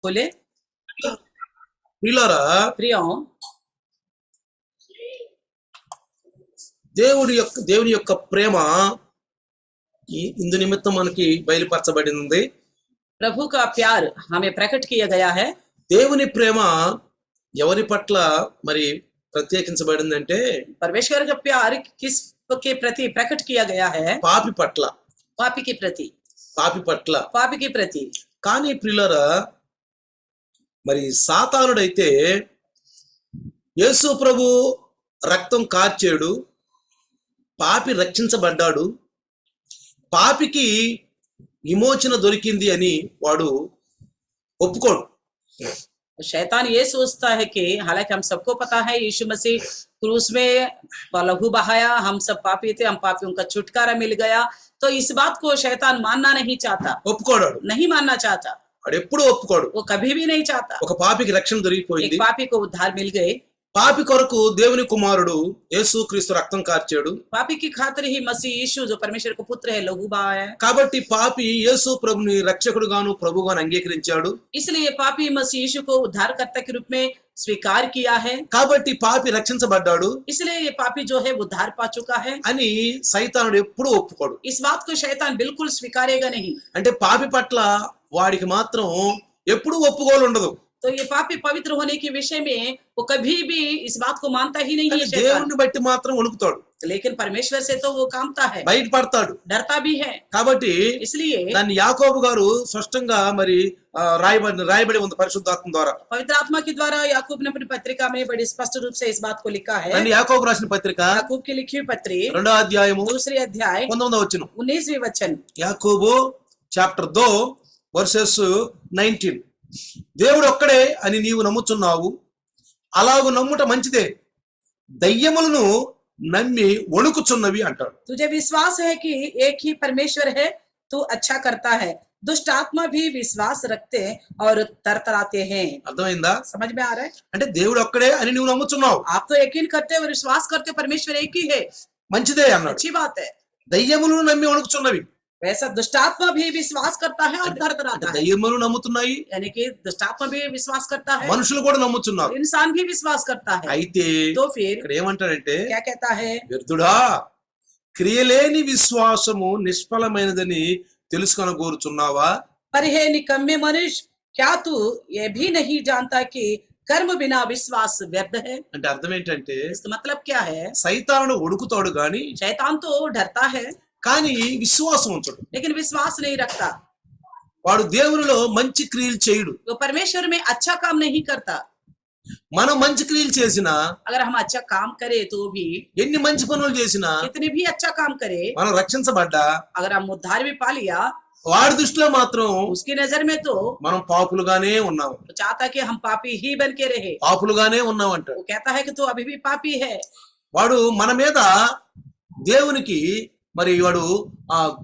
बोले ప్రియులారా प्रियो దేవుని యొక్క ప్రేమ ఇందు నిమిత్తం మనకి బయలుపరచబడింది. प्रभु का प्यार हमें प्रकट किया गया है। దేవుని ప్రేమ ఎవరి పట్ల మరి ప్రత్యేకించబడిందంటే परमेश्वर का प्यार किस के प्रति प्रकट किया गया है? పాపి పట్ల, पापी के प्रति, పాపి పట్ల. पापी के प्रति। కానీ ప్రియులారా మరి సాతానుడైతే యేసు ప్రభు రక్తం కార్చాడు, పాపి రక్షించబడ్డాడు, పాపికి విమోచన దొరికింది అని వాడు ఒప్పుకోడు. शैतान ये सोचता है कि हालांकि हम सबको पता है यीशु मसीह क्रूस में लहू बहाया, हम सब पापी थे, हम पापियों का छुटकारा मिल गया, तो इस बात को शैतान मानना नहीं चाहता, ఒప్పుకోడు, नहीं मानना चाहता, వాడు ఎప్పుడు ఒప్పుకోడు. वो कभी भी नहीं चाहता। ఒక పాపికి రక్షణ एक దొరికిపోయింది, पापी को उद्धार मिल गए, పాపి కొరకు దేవుని కుమారుడు యేసుక్రీస్తు రక్తం కార్చాడు. पापी की खातिर ही मसीह यीशु जो परमेश्वर का पुत्र है लहू बहाया है, కాబట్టి పాపి యేసు ప్రభుని రక్షకుడుగాను ప్రభువుగాను అంగీకరించాడు. इसलिए पापी मसीह यीशु को उद्धारकर्ता के रूप में स्वीकार किया है, కాబట్టి పాపి రక్షించబడ్డాడు इसलिए ये पापी जो है उद्धार पा चुका है। అని సైతానుడు ఎప్పుడు ఒప్పుకోడు. इस बात को शैतान बिल्कुल स्वीकारेगा नहीं। అంటే పాపి పట్ల వాడికి మాత్రం ఎప్పుడు ఒప్పుకోలు ఉండదు. तो ये पापी पवित्र होने के विषय में वो कभी भी इस बात को मानता ही नहीं है शैतान। దేవుణ్ణి బట్టి మాత్రం వణుకుతాడు, लेकिन परमेश्वर से तो वो कामता है, బయటపడతాడు. डरता भी है। కాబట్టి इसलिए దాన్ని యాకోబు గారు స్పష్టంగా మరి రాయబడి ఉంది పరిశుద్ధాత్మ ద్వారా. पवित्र आत्मा के द्वारा याकूब ने अपनी पत्रिका में बड़ी स्पष्ट रूप से इस बात को लिखा है। దాన్ని యాకోబు రాసిన పత్రిక याकूब की लिखी हुई पत्री 2వ అధ్యాయము 2 अध्याय 19వ వచనం. 19वें वचन। యాకోబు చాప్టర్ 2 వర్సెస్ 19. దేవుడు ఒక్కడే అని నీవు నమ్ముచున్నావు, అలాగు నమ్ముట మంచిదే, దయ్యములను నమ్మి వణుకుచున్నవి అంటాడు. तुझे विश्वास है कि एक ही परमेश्वर है, तू अच्छा करता है, दुष्ट आत्मा भी विश्वास रखते और तरतराते हैं। అర్థమైందా? समझ में आ रहा है? అంటే దేవుడు ఒక్కడే అని నువ్వు నమ్ముచున్నావు, आप तो यकीन करते और विश्वास करते परमेश्वर एक ही है, మంచిదే అన్నాడు. अच्छी बात है। దయ్యములను నమ్మి వణుకుచున్నవి, वैसा दुष्टात्मा भी विश्वास करता है और तरतराता है, దయ్యములు నమ్ముతున్నాయి, यानी कि दुष्टात्मा भी विश्वास करता है, మనుషులు కూడా నమ్ముతున్నారు. इंसान भी विश्वास करता है। అయితే तो फिर ఇక్కడ ఏమంటాడంటే, क्या कहता है? వ్యర్థుడా, క్రియలేని విశ్వాసము నిష్ఫలమైనదని తెలుసుకొని కోరుచున్నావా? पर हे निकम्मे मनुष्य, क्या तू ये भी नहीं जानता कि कर्म बिना विश्वास व्यर्थ है? అంటే అర్థం ఏంటంటే, इसका मतलब क्या है? సైతానుడు వణుకుతాడు గాని शैतान तो डरता है కానీ విశ్వాసం ఉంచడు. लेकिन विश्वास नहीं रखता, వాడు దేవునిలో మంచి క్రియలు చేయడు. वो परमेश्वर में अच्छा काम नहीं करता। మనం మంచి క్రియలు చేసినా, अगर हम अच्छा काम करें तो भी, ఎన్ని మంచి పనులు చేసినా, कितने भी अच्छा काम करे, మనం రక్షించబడ్డా अगर हम उद्धार भी पा लिया, వాడి దృష్టిలో మాత్రం उसकी नजर में तो మనం పాపులుగానే ఉన్నాం, चाहता कि हम पापी ही बन के रहे। పాపులుగానే ఉన్నాం అంటాడు. वो कहता है कि तू अभी भी पापी है। వాడు మన మీద దేవునికి మరి వాడు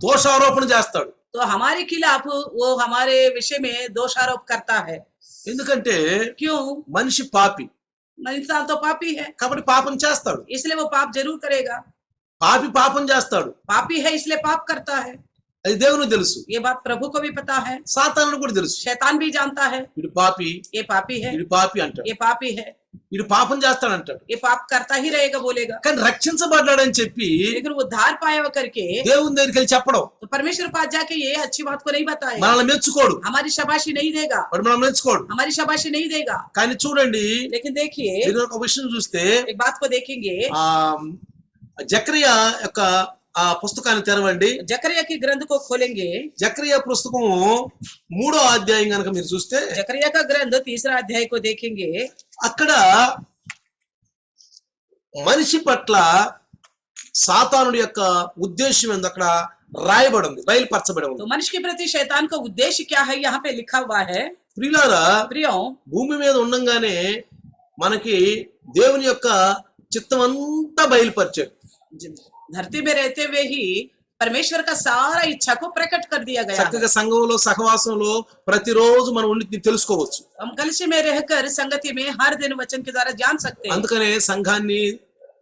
దోషారోపణ చేస్తాడు. तो हमारे खिलाफ वो हमारे विषय में दोषारोप करता है। ఎందుకంటే क्यों? మనిషి పాపి इंसान तो पापी है, కాబట్టి పాపం చేస్తాడు. इसलिए वो पाप जरूर करेगा। పాపి పాపం చేస్తాడు, पापी है इसलिए पाप करता है, అది దేవునికి తెలుసు, ये बात प्रभु को भी पता है, సాతానుడు కూడా తెలుసు. शैतान भी जानता है, వీడు పాపి, ये पापी है, వీడు పాపి అంటాడు, ये पापी है, వీడు పాపం చేస్తాడంటాడు. ये पाप करता ही रहेगा बोलेगा। కానీ రక్షించబడ్డాడని చెప్పి लेकिन उद्धार पाया करके దేవుని దగ్గరికి వెళ్ళి చెప్పడం, तो परमेश्वर पास जाके ये अच्छी बात को नहीं बताएगा, మనల్ని మెచ్చుకోడు, हमारी शाबाशी नहीं देगा, వాడు మనల్ని మెచ్చుకోడు. हमारी शाबाशी नहीं देगा। కానీ చూడండి, लेकिन देखिए మీరు ఒక విషయం చూస్తే एक बात को देखेंगे, ఆ జకరియా యొక్క ఆ పుస్తకాన్ని తెరవండి. जकरिया की ग्रंथ को खोलेंगे, జకరియా పుస్తకం 3వ అధ్యాయం కనుక మీరు చూస్తే, जकरिया का ग्रंथ 3 अध्याय को देखेंगे, అక్కడ మనిషి పట్ల సాతానుడి యొక్క ఉద్దేశం ఏందో అక్కడ రాయబడి ఉంది, బయలుపరచబడి ఉంది. तो मनुष्य के प्रति शैतान का उद्देश्य क्या है यहाँ पे लिखा हुआ है। ప్రియులారా, प्रियो, భూమి మీద ఉండంగానే మనకి దేవుని యొక్క చిత్తం అంతా బయలుపరిచాడు. धरती में रहते हुए ही परमेश्वर का सारा इच्छा को प्रकट कर दिया गया है। చక్కగా సంఘంలో సహవాసంలో ప్రతిరోజు మనం ఉండి తెలుసుకోవచ్చు. हम कलश में रहकर संगति में हर दिन वचन के द्वारा जान सकते हैं। అందుకనే సంఘాన్ని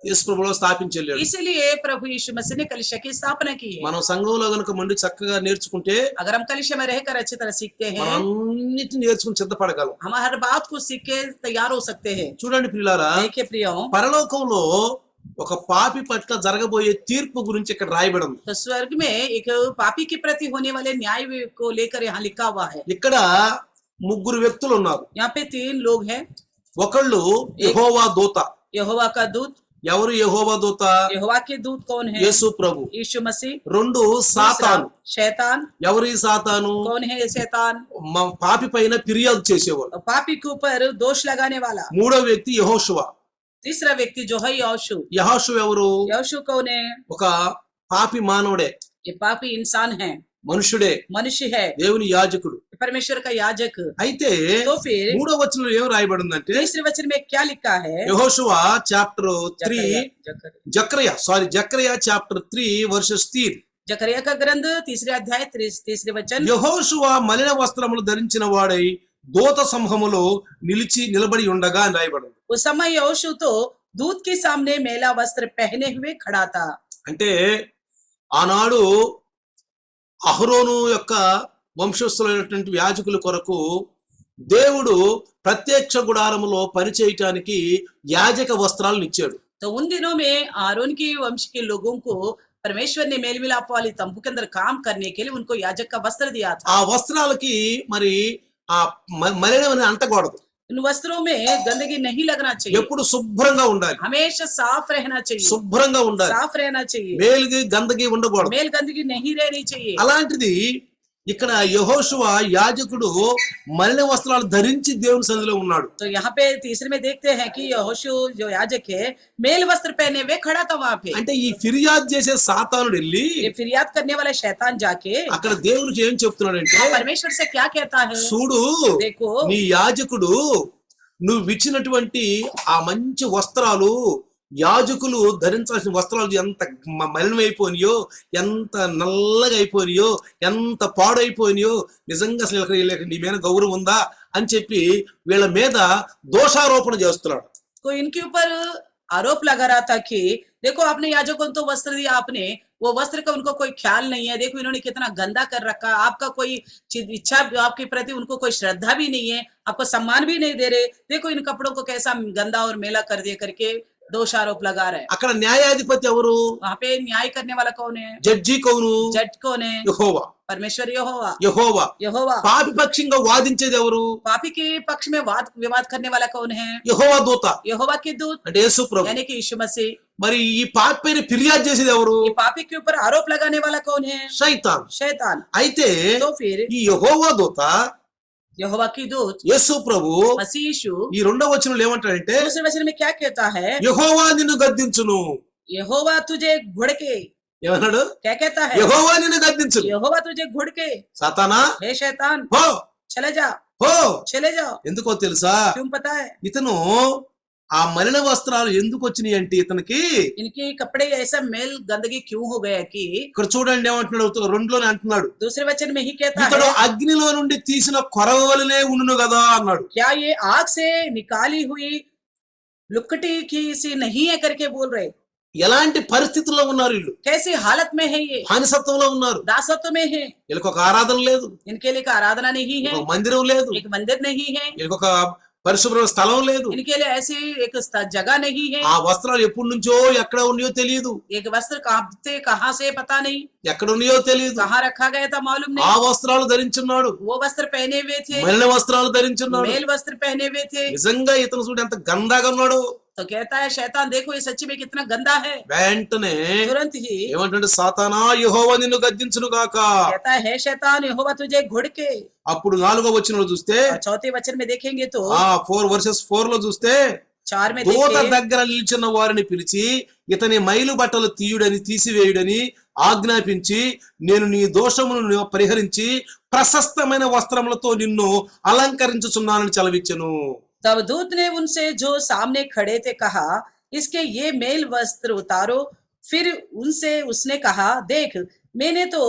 యేసు ప్రభులో స్థాపించి వెళ్ళాడు. इसीलिए प्रभु यीशु मसीह ने कलीसिया की स्थापना की है। మనం సంఘంలో గనుక మండి చక్కగా నేర్చుకుంటే अगर हम कलीसिया में रहकर अच्छी तरह सीखते మనం हैं, అన్నిటిని నేర్చుకుని సిద్ధపడగలం. हम हर बात को सीख के तैयार हो सकते हैं। చూడండి ప్రియులారా, देखिए प्रियो, పరలోకంలో ఒక పాపి పట్ల జరగబోయే తీర్పు గురించి ఇక్కడ రాయబడి ఉంది. तो स्वर्ग में एक पापी के प्रति होने वाले न्याय को लेकर यहाँ लिखा हुआ है। ఇక్కడ ముగ్గురు వ్యక్తులు ఉన్నారు. यहाँ पे 3 लोग हैं। ఒకళ్ళు యెహోవా దూత. यहोवा का दूत। ఎవరు యెహోవా దూత? यहोवा के दूत कौन है? యేసు ప్రభు. यीशु मसीह। రెండు సాతాను. शैतान। ఎవరు ఈ సాతాను? कौन है ये शैतान? పాపి పైన ఫిర్యాదు చేసేవాడు. पापी के ऊपर दोष लगाने वाला। మూడో వ్యక్తి యెహోషువ. तीसरा व्यक्ति जो है यहोशू। యెహోషువ ఎవరు? यहोशू कौन है? ఒక పాపి మానవుడే, ये पापी इंसान है, మనుషుడే, मनुष्य है, దేవుని యాజకుడు. परमेश्वर का याजक। అయితే तो फिर మూడో వచనంలో ఏం రాయబడిందంటే तीसरे वचन में क्या लिखा है? యెహోషువ చాప్టర్ 3 जकरिया జకరియా చాప్టర్ 3 వర్సెస్ 3. जकरिया का ग्रंथ 3 अध्याय 3 वचन। యెహోషువ మలిన వస్త్రములు ధరించిన వాడై దూత సమూహములో నిలబడి ఉండగా అని రాయబడింది. उस समय यहोशू तो दूत के सामने मेला वस्त्र पहने हुए खड़ा था। అంటే ఆనాడు అహరోను యొక్క వంశస్థులైనటువంటి యాజకుల కొరకు దేవుడు ప్రత్యక్ష గుడారములో పనిచేయటానికి యాజక వస్త్రాలను ఇచ్చాడు. तो उन दिनों में आरोन की वंश के लोगों को परमेश्वर ने मेल मिलाप वाली तंबू के अंदर काम करने के लिए उनको याजक का वस्त्र दिया था। ఆ వస్త్రాలకి మరి ఆ మలినమని అంటకూడదు. इन वस्त्रों में गंदगी नहीं लगना चाहिए, ఎప్పుడు శుభ్రంగా ఉండాలి. हमेशा साफ रहना चाहिए, శుభ్రంగా ఉండాలి. साफ रहना चाहिए, మేలుకి గందకి ఉండకూడదు. मेल गंदगी नहीं रहनी चाहिए। అలాంటిది ఇక్కడ యెహోషువ యాజకుడు మలిన వస్త్రాలు ధరించి దేవుని సన్నిధిలో ఉన్నాడు. तो यहाँ पे तीसरे में देखते हैं कि यहोशू जो याजक है मेल वस्त्र पहने हुए खड़ा था वहां पे। అంటే ఈ ఫిర్యాదు చేసే సాతానుడు వెళ్ళి ये फिरियाद करने वाला शैतान जाके అక్కడ దేవునికి ఏం చెప్తున్నాడంటే, परमेश्वर से क्या कहता है? చూడు देखो, నీ యాజకుడు నువ్వు ఇచ్చినటువంటి ఆ మంచి వస్త్రాలు, యాజకులు ధరించాల్సిన వస్త్రాలు ఎంత మలినమైపోయినాయో, ఎంత నల్లగా అయిపోయినాయో, ఎంత పాడైపోయినాయో, నిజంగా అసలు వీళ్ళకి నీ మీద గౌరవం ఉందా అని చెప్పి వీళ్ళ మీద దోషారోపణ చేస్తున్నాడు. कोई इनके ऊपर आरोप लगा रहा था कि देखो आपने याजकों को तो वस्त्र दिया, आपने वो वस्त्र का उनको कोई ख्याल नहीं है, देखो इन्होंने कितना गंदा कर रखा, आपका कोई इच्छा आपके प्रति उनको कोई श्रद्धा भी नहीं है, आपको सम्मान भी नहीं दे रहे, देखो इन कपड़ों को कैसा गंदा और मेला कर दिया करके दोष आरोप लगा रहे हैं। అక్కడ న్యాయాధిపతి ఎవరు? वहां पे न्याय करने वाला कौन है? జడ్జి కౌను? जज कौन है? యెహోవా. परमेश्वर यहोवा। యెహోవా. यहोवा। పాపి పక్షంగా వాదించేది ఎవరు? पापी के पक्ष में विवाद करने वाला कौन है? యెహోవా దూత यहोवा के दूत అంటే యేసు ప్రభు. यानी कि यीशु मसीह। మరి ఈ పాపి పైన ఫిర్యాదు చేసేది ఎవరు? ये पापी के ऊपर आरोप लगाने वाला कौन है? శైతాన్. शैतान। అయితే तो फिर ఈ యెహోవా దూత यहोवा की दूत యేసు ప్రభు मसीह यीशु ఈ రెండో వచనంలో ఏమంటాడంటే, दूसरे वचन में क्या कहता है? యెహోవా నిన్ను గద్దించును. यहोवा तुझे घुड़के। ఏమన్నాడు? क्या कहता है? యెహోవా నిన్ను గద్దించును. यहोवा तुझे घुड़के। సాతానా हे शैतान, పో चले जा, పో. चले जाओ। ఎందుకో తెలుసా? क्यों पता है? ఇతను ఆ మలిన వస్త్రాలు ఎందుకు వచ్చినాయి అంటే ఇతనికి इनके कपड़े ऐसा मेल गंदगी क्यों हो गया कि ఇక్కడ చూడండి ఏమంటున్నాడు, రెండులోనే అంటున్నాడు, दूसरे वचन में ही कहता ఇతడు है అగ్నిలో నుండి తీసిన కొరవ వలనే ఉండును కదా అన్నాడు. क्या ये आग से निकाली हुई लुकटी की सी नहीं है करके बोल रहे। ఎలాంటి పరిస్థితుల్లో ఉన్నారు వీళ్ళు? कैसी हालत में है ये? బానిసత్వంలో ఉన్నారు. दासत्व में है। వీళ్ళకి ఒక ఆరాధన లేదు, इनके लिए एक आराधना नहीं है, ఒక మందిరం లేదు, एक मंदिर नहीं है, వీళ్ళకి ఒక పరిశుభ్ర స్థలం లేదు. इनके लिए ऐसी एक जगह नहीं है। ఆ వస్త్రాలు ఎప్పటి నుంచో ఎక్కడ ఉన్నాయో తెలియదు, एक वस्त्र कहाँ से पता नहीं, ఎక్కడ ఉన్నాయో తెలియదు. कहाँ रखा गया था मालूम ఆ नहीं। వస్త్రాలు ధరించున్నాడు, वो वस्त्र पहने हुए थे, మలిన వస్త్రాలు ధరించున్నాడు. मेल वस्त्र पहने हुए थे। నిజంగా ఇతను చూడు ఎంత గందాగా ఉన్నాడు. तो कहता है शैतान देखो ये सच्ची में कितना गंदा है। వెంటనే तुरंत ही ఏమంటే, సాతానా యెహోవా నిన్ను గద్దించును గాక. कहता है शैतान यहोवा तुझे घुड़के। అప్పుడు 4వ వచనంలో చూస్తే, और चौथे वचन में देखेंगे तो 4 వర్సెస్ 4 లో చూస్తే, 4 में దూత देखिए దగ్గర నిల్చున్న వారిని పిలిచి ఇతని మైలు బట్టలు తీసివేయుడని ఆజ్ఞాపించి, నేను నీ దోషమును పరిహరించి ప్రశస్తమైన వస్త్రములతో నిన్ను అలంకరించుచున్నానని చలవిచ్చెను. तब दूत ने उनसे जो सामने खड़े थे कहा इसके ये मेल वस्त्र उतारो। फिर उनसे उसने कहा देख मैंने तो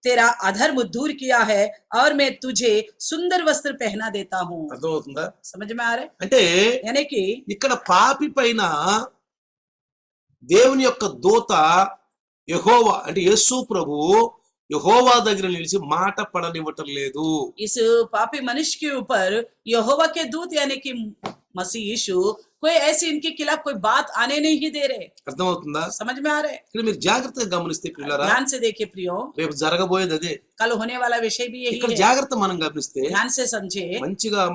तेरा अधर्म दूर किया है और मैं तुझे सुंदर वस्त्र पहना देता हूँ। అర్థమవుతుందా? समझ में आ रहा है? అంటే यानी कि ఇక్కడ పాపి పైన దేవుని యొక్క దూత యెహోవా అంటే యేసు ప్రభువు యెహోవా దగ్గర నిలిచి మాట పడనివ్వటం లేదు. इस पापी मनुष्य के ऊपर यहोवा के दूत यानी कि मसीह यीशु कोई ऐसी इनके खिलाफ कोई बात आने नहीं दे रहे। అర్థమవుతుందా? समझ में आ रहे? ఇక్కడ మీరు జాగ్రత్తగా గమనిస్తే పిల్లరా, ध्यान से देखिए प्रियो, రేపు జరగబోయేది అదే. कल होने वाला विषय भी यही ఇక్కడ है। జాగ్రత్త మనం గమనిస్తే ध्यान से समझे,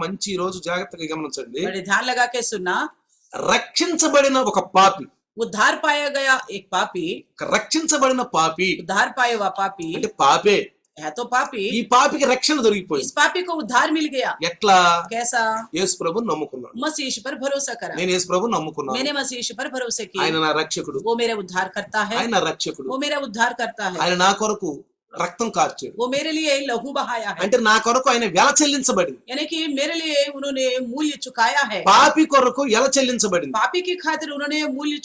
మంచి ఈ రోజు జాగ్రత్తగా గమనించండి. बड़े ध्यान लगा के सुनना। రక్షించబడిన ఒక పాపి, उद्धार पाया गया एक पापी, రక్షించబడిన పాపి उद्धार पाए हुआ पापी అంటే పాపే. है तो पापी, ఈ పాపికి రక్షణ इस దొరికిపోయింది. पापी को उद्धार मिल गया। ఎట్లా? कैसा? యేసు ప్రభుని నమ్ముకున్నాను. मसीह यीशु पर भरोसा करा। నేను యేసు ప్రభుని నమ్ముకున్నాను. मैंने मसीह यीशु पर भरोसे ఆయన किया, నా రక్షకుడు, वो मेरा उद्धार करता है, ఆయన నా రక్షకుడు, वो मेरा उद्धार करता है, ఆయన నా కొరకు రక్తం కార్చాడు. वो मेरे लिए लहू बहाया है, అంటే నా కొరకు ఆయన వెల చెల్లించబడింది. यानी कि मेरे लिए उन्होंने मूल्य चुकाया है। పాపి కొరకు వెల చెల్లించబడింది. पापी की खातिर उन्होंने मूल्य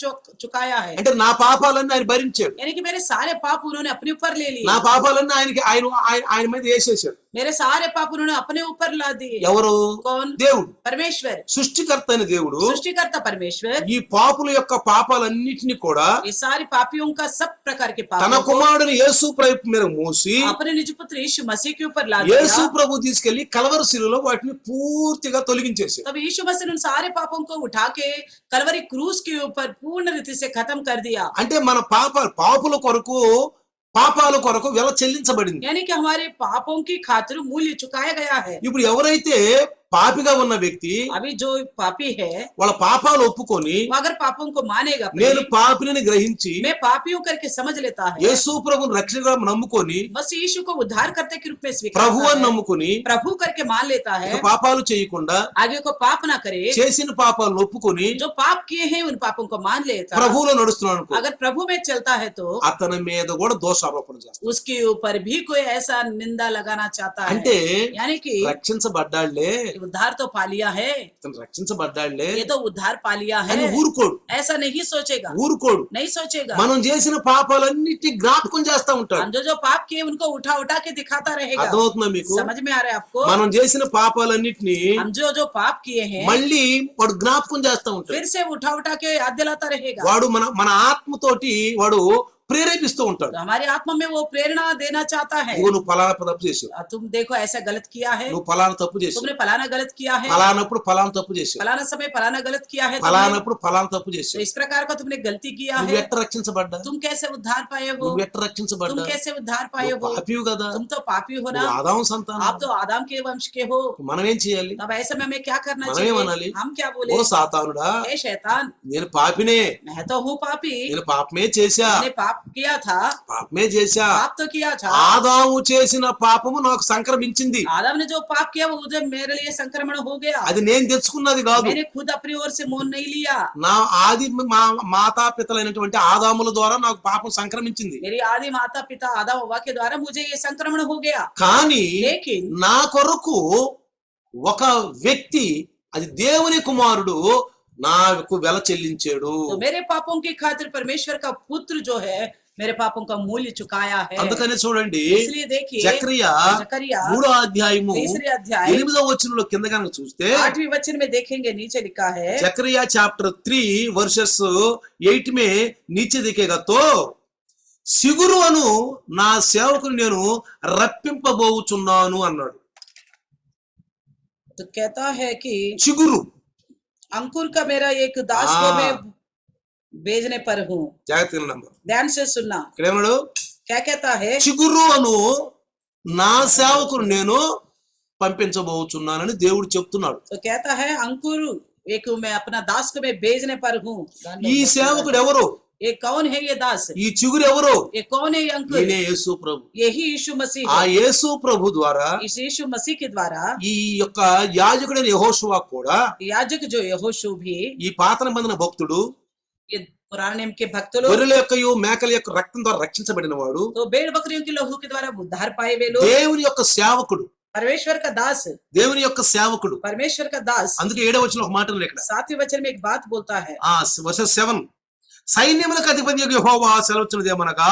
चुकाया है, అంటే నా పాపాలన్నీ ఆయన భరించాడు. यानी कि मेरे सारे पाप उन्होंने अपने ऊपर ले लिए। నా పాపాలన్నీ ఆయన మీద వేసేసాడు. मेरे सारे पाप उन्होंने अपने ऊपर ला दिए। ఎవరు? कौन? దేవుడు, परमेश्वर, సృష్టికర్త అయిన దేవుడు सृष्टिकर्ता परमेश्वर ఈ పాపుల యొక్క పాపాలన్నిటిని కూడా ये सारे पापियों का सब प्रकार के తన पापों को కుమారుని యేసు ప్రభు మీద మోసి अपने निज पुत्र यीशु मसीह के ऊपर ला యేసు दिया। ప్రభు తీసుకెళ్లి కలవరి శిలువలో వాటిని పూర్తిగా తొలగించేశాడు. तब यीशु मसीह ने उन सारे पापों को उठा के कलवरी क्रूस के ऊपर पूर्ण रीति से खत्म कर दिया। అంటే మన పాపుల కొరకు పాపాల కొరకు వెల చెల్లించబడింది. यानी कि हमारे पापों की खातिर मूल्य चुकाया गया है। ఇప్పుడు ఎవరైతే పాపిగా ఉన్న వ్యక్తి अभी जो पापी है వాళ్ళ పాపాలు ఒప్పుకొని वो अगर पापों को मानेगा, నేను పాపిని గ్రహించి मैं पापियों करके समझ लेता है, యేసు ప్రభుని రక్షకుడిగా నమ్ముకొని मसीह यीशु को उद्धारकर्ता के रूप में स्वीकार ప్రభు करता అని है, నమ్ముకొని प्रभु करके मान लेता है, ఇక పాపాలు చేయకుండా आगे को पाप ना करे, చేసిన పాపాలను ఒప్పుకొని जो पाप किए हैं उन पापों को मान लेता, ప్రభువులో నడుస్తున్నాడు అనుకో, अगर प्रभु में चलता है तो అతని మీద కూడా దోషారోపణ చేస్తాడు. उसके ऊपर भी कोई ऐसा निंदा लगाना चाहता है। అంటే यानी कि రక్షించబడ్డాళ్లే, उद्धार तो पा लिया है, ఇతను రక్షించబడ్డాళ్లే ये तो उद्धार पा लिया है, అని ఊరుకోడు. ऐसा नहीं सोचेगा, ఊరుకోడు नहीं सोचेगा। మనం చేసిన పాపాలన్నిటి జ్ఞాపకం చేస్తా ఉంటాడు. हम जो पाप किए उनको उठा उठा के दिखाता रहेगा। అర్థమవుతుందా మీకు? समझ में आ रहा है आपको? మనం చేసిన పాపాలన్నిటిని हम जो पाप किए हैं మళ్ళీ వాడు జ్ఞాపకం చేస్తా ఉంటాడు. फिर से उठा उठा के याद दिलाता रहेगा। వాడు మన ఆత్మతోటి వాడు ప్రేరేపిస్తూ ఉంటాడు. तो हमारी आत्मा में वो प्रेरणा देना चाहता है, నువ్వు ఫలానా తప్పు చేసావు, तुम देखो ऐसा गलत किया है, నువ్వు ఫలానా తప్పు చేసావు, तुमने फलाना गलत किया है, ఫలానప్పుడు ఫలానా తప్పు చేసావు, फलाना समय फलाना गलत किया है, तुमने, ఫలానప్పుడు ఫలానా తప్పు तो చేసావు. इस प्रकार का तुमने गलती किया నువ్వు है। ఎట్ట రక్షించబడ్డా? तुम कैसे उद्धार पाए हो? నువ్వు ఎట్ట तुम రక్షించబడ్డా? कैसे उद्धार पाए నువ్వు हो? పాపివు కదా, तुम तो पापी हो ना, నువ్వు ఆదాము సంతానం. आप तो आदम के वंश के हो। మనం ఏం చేయాలి? तब ऐसे में हमें क्या करना మనం चाहिए? ఏమనాలి? हम क्या ఓ बोले? సాతానుడా, हे शैतान, నేను పాపినే, मैं तो हूँ पापी, నేను పాపమే చేశా, मैंने पाप किया था, పాపమే చేశా. पाप तो किया था। ఆదాము చేసిన పాపము నాకు సంక్రమించింది. आदम ने जो पाप किया वो मुझे मेरे लिए संक्रमण हो गया। అది నేను తెచ్చుకున్నది కాదు. मैंने खुद अपनी ओर से मोल नहीं लिया। నా ఆది మాతాపితలైనటువంటి ఆదాముల ద్వారా నాకు పాపం సంక్రమించింది. मेरी आदि माता पिता आदम हव्वा के द्वारा मुझे ये संक्रमण हो गया। కానీ लेकिन నా కొరకు ఒక వ్యక్తి, అది దేవుని కుమారుడు, నాకు వెల చెల్లించాడు. तो मेरे पापों की खातिर परमेश्वर का पुत्र जो है मेरे पापों का मूल्य चुकाया है। అందుకనే చూడండి, इसलिए देखिए జకరియా जकरिया 3వ అధ్యాయము 3 अध्याय 8వ వచనంలో కింద కనుక చూస్తే 8वें वचन में देखेंगे, नीचे लिखा है, जकरिया चैप्टर 3 वर्सेस 8 में नीचे दिखेगा तो సిగురు అను నా సేవకుని నేను రప్పింపబోచున్నాను అన్నాడు. तो कहता है कि చిగురు, अंकुर का मेरा एक दास को मैं भेजने पर हूँ। జాగ్రత్తగా వినండి. ध्यान से सुनना, ఇక్కడ ఏమన్నాడు? क्या कहता है? చిగురు అను నా సేవకుని నేను పంపించబోచున్నానని దేవుడు చెప్తున్నాడు. तो कहता है अंकुर एक मैं अपना दास को मैं भेजने पर हूँ। ఈ సేవకుడు ఎవరు? ये कौन है ये दास? ఈ చిగురు ఎవరు? ये कौन है ये अंकुर? నేనే యేసు ప్రభు. यही यीशु मसीह ఆ है। యేసు ప్రభు ద్వారా इस यीशु मसीह के द्वारा ఈ యొక్క యాజకుడైన యెహోషువ కూడా, याजक जो यहोशू भी, ఈ పాత నిబంధన భక్తుడు, ये पुराने नियम के भक्त लोग, గొర్రెల యొక్కయు మేకల యొక్క రక్తం ద్వారా రక్షించబడిన వాడు, तो भेड़ बकरियों के लहू के द्वारा उद्धार पाए वे लोग, దేవుని యొక్క సేవకుడు, परमेश्वर का दास, దేవుని యొక్క సేవకుడు. परमेश्वर का दास। అందుకే 7వ వచనంలో ఒక మాట ఉంది ఇక్కడ. 7वें वचन में एक बात बोलता है, వర్సెస్ 7, సైన్యములకు అధిపతి యెహోవా సెలవుచ్చినదేమనగా,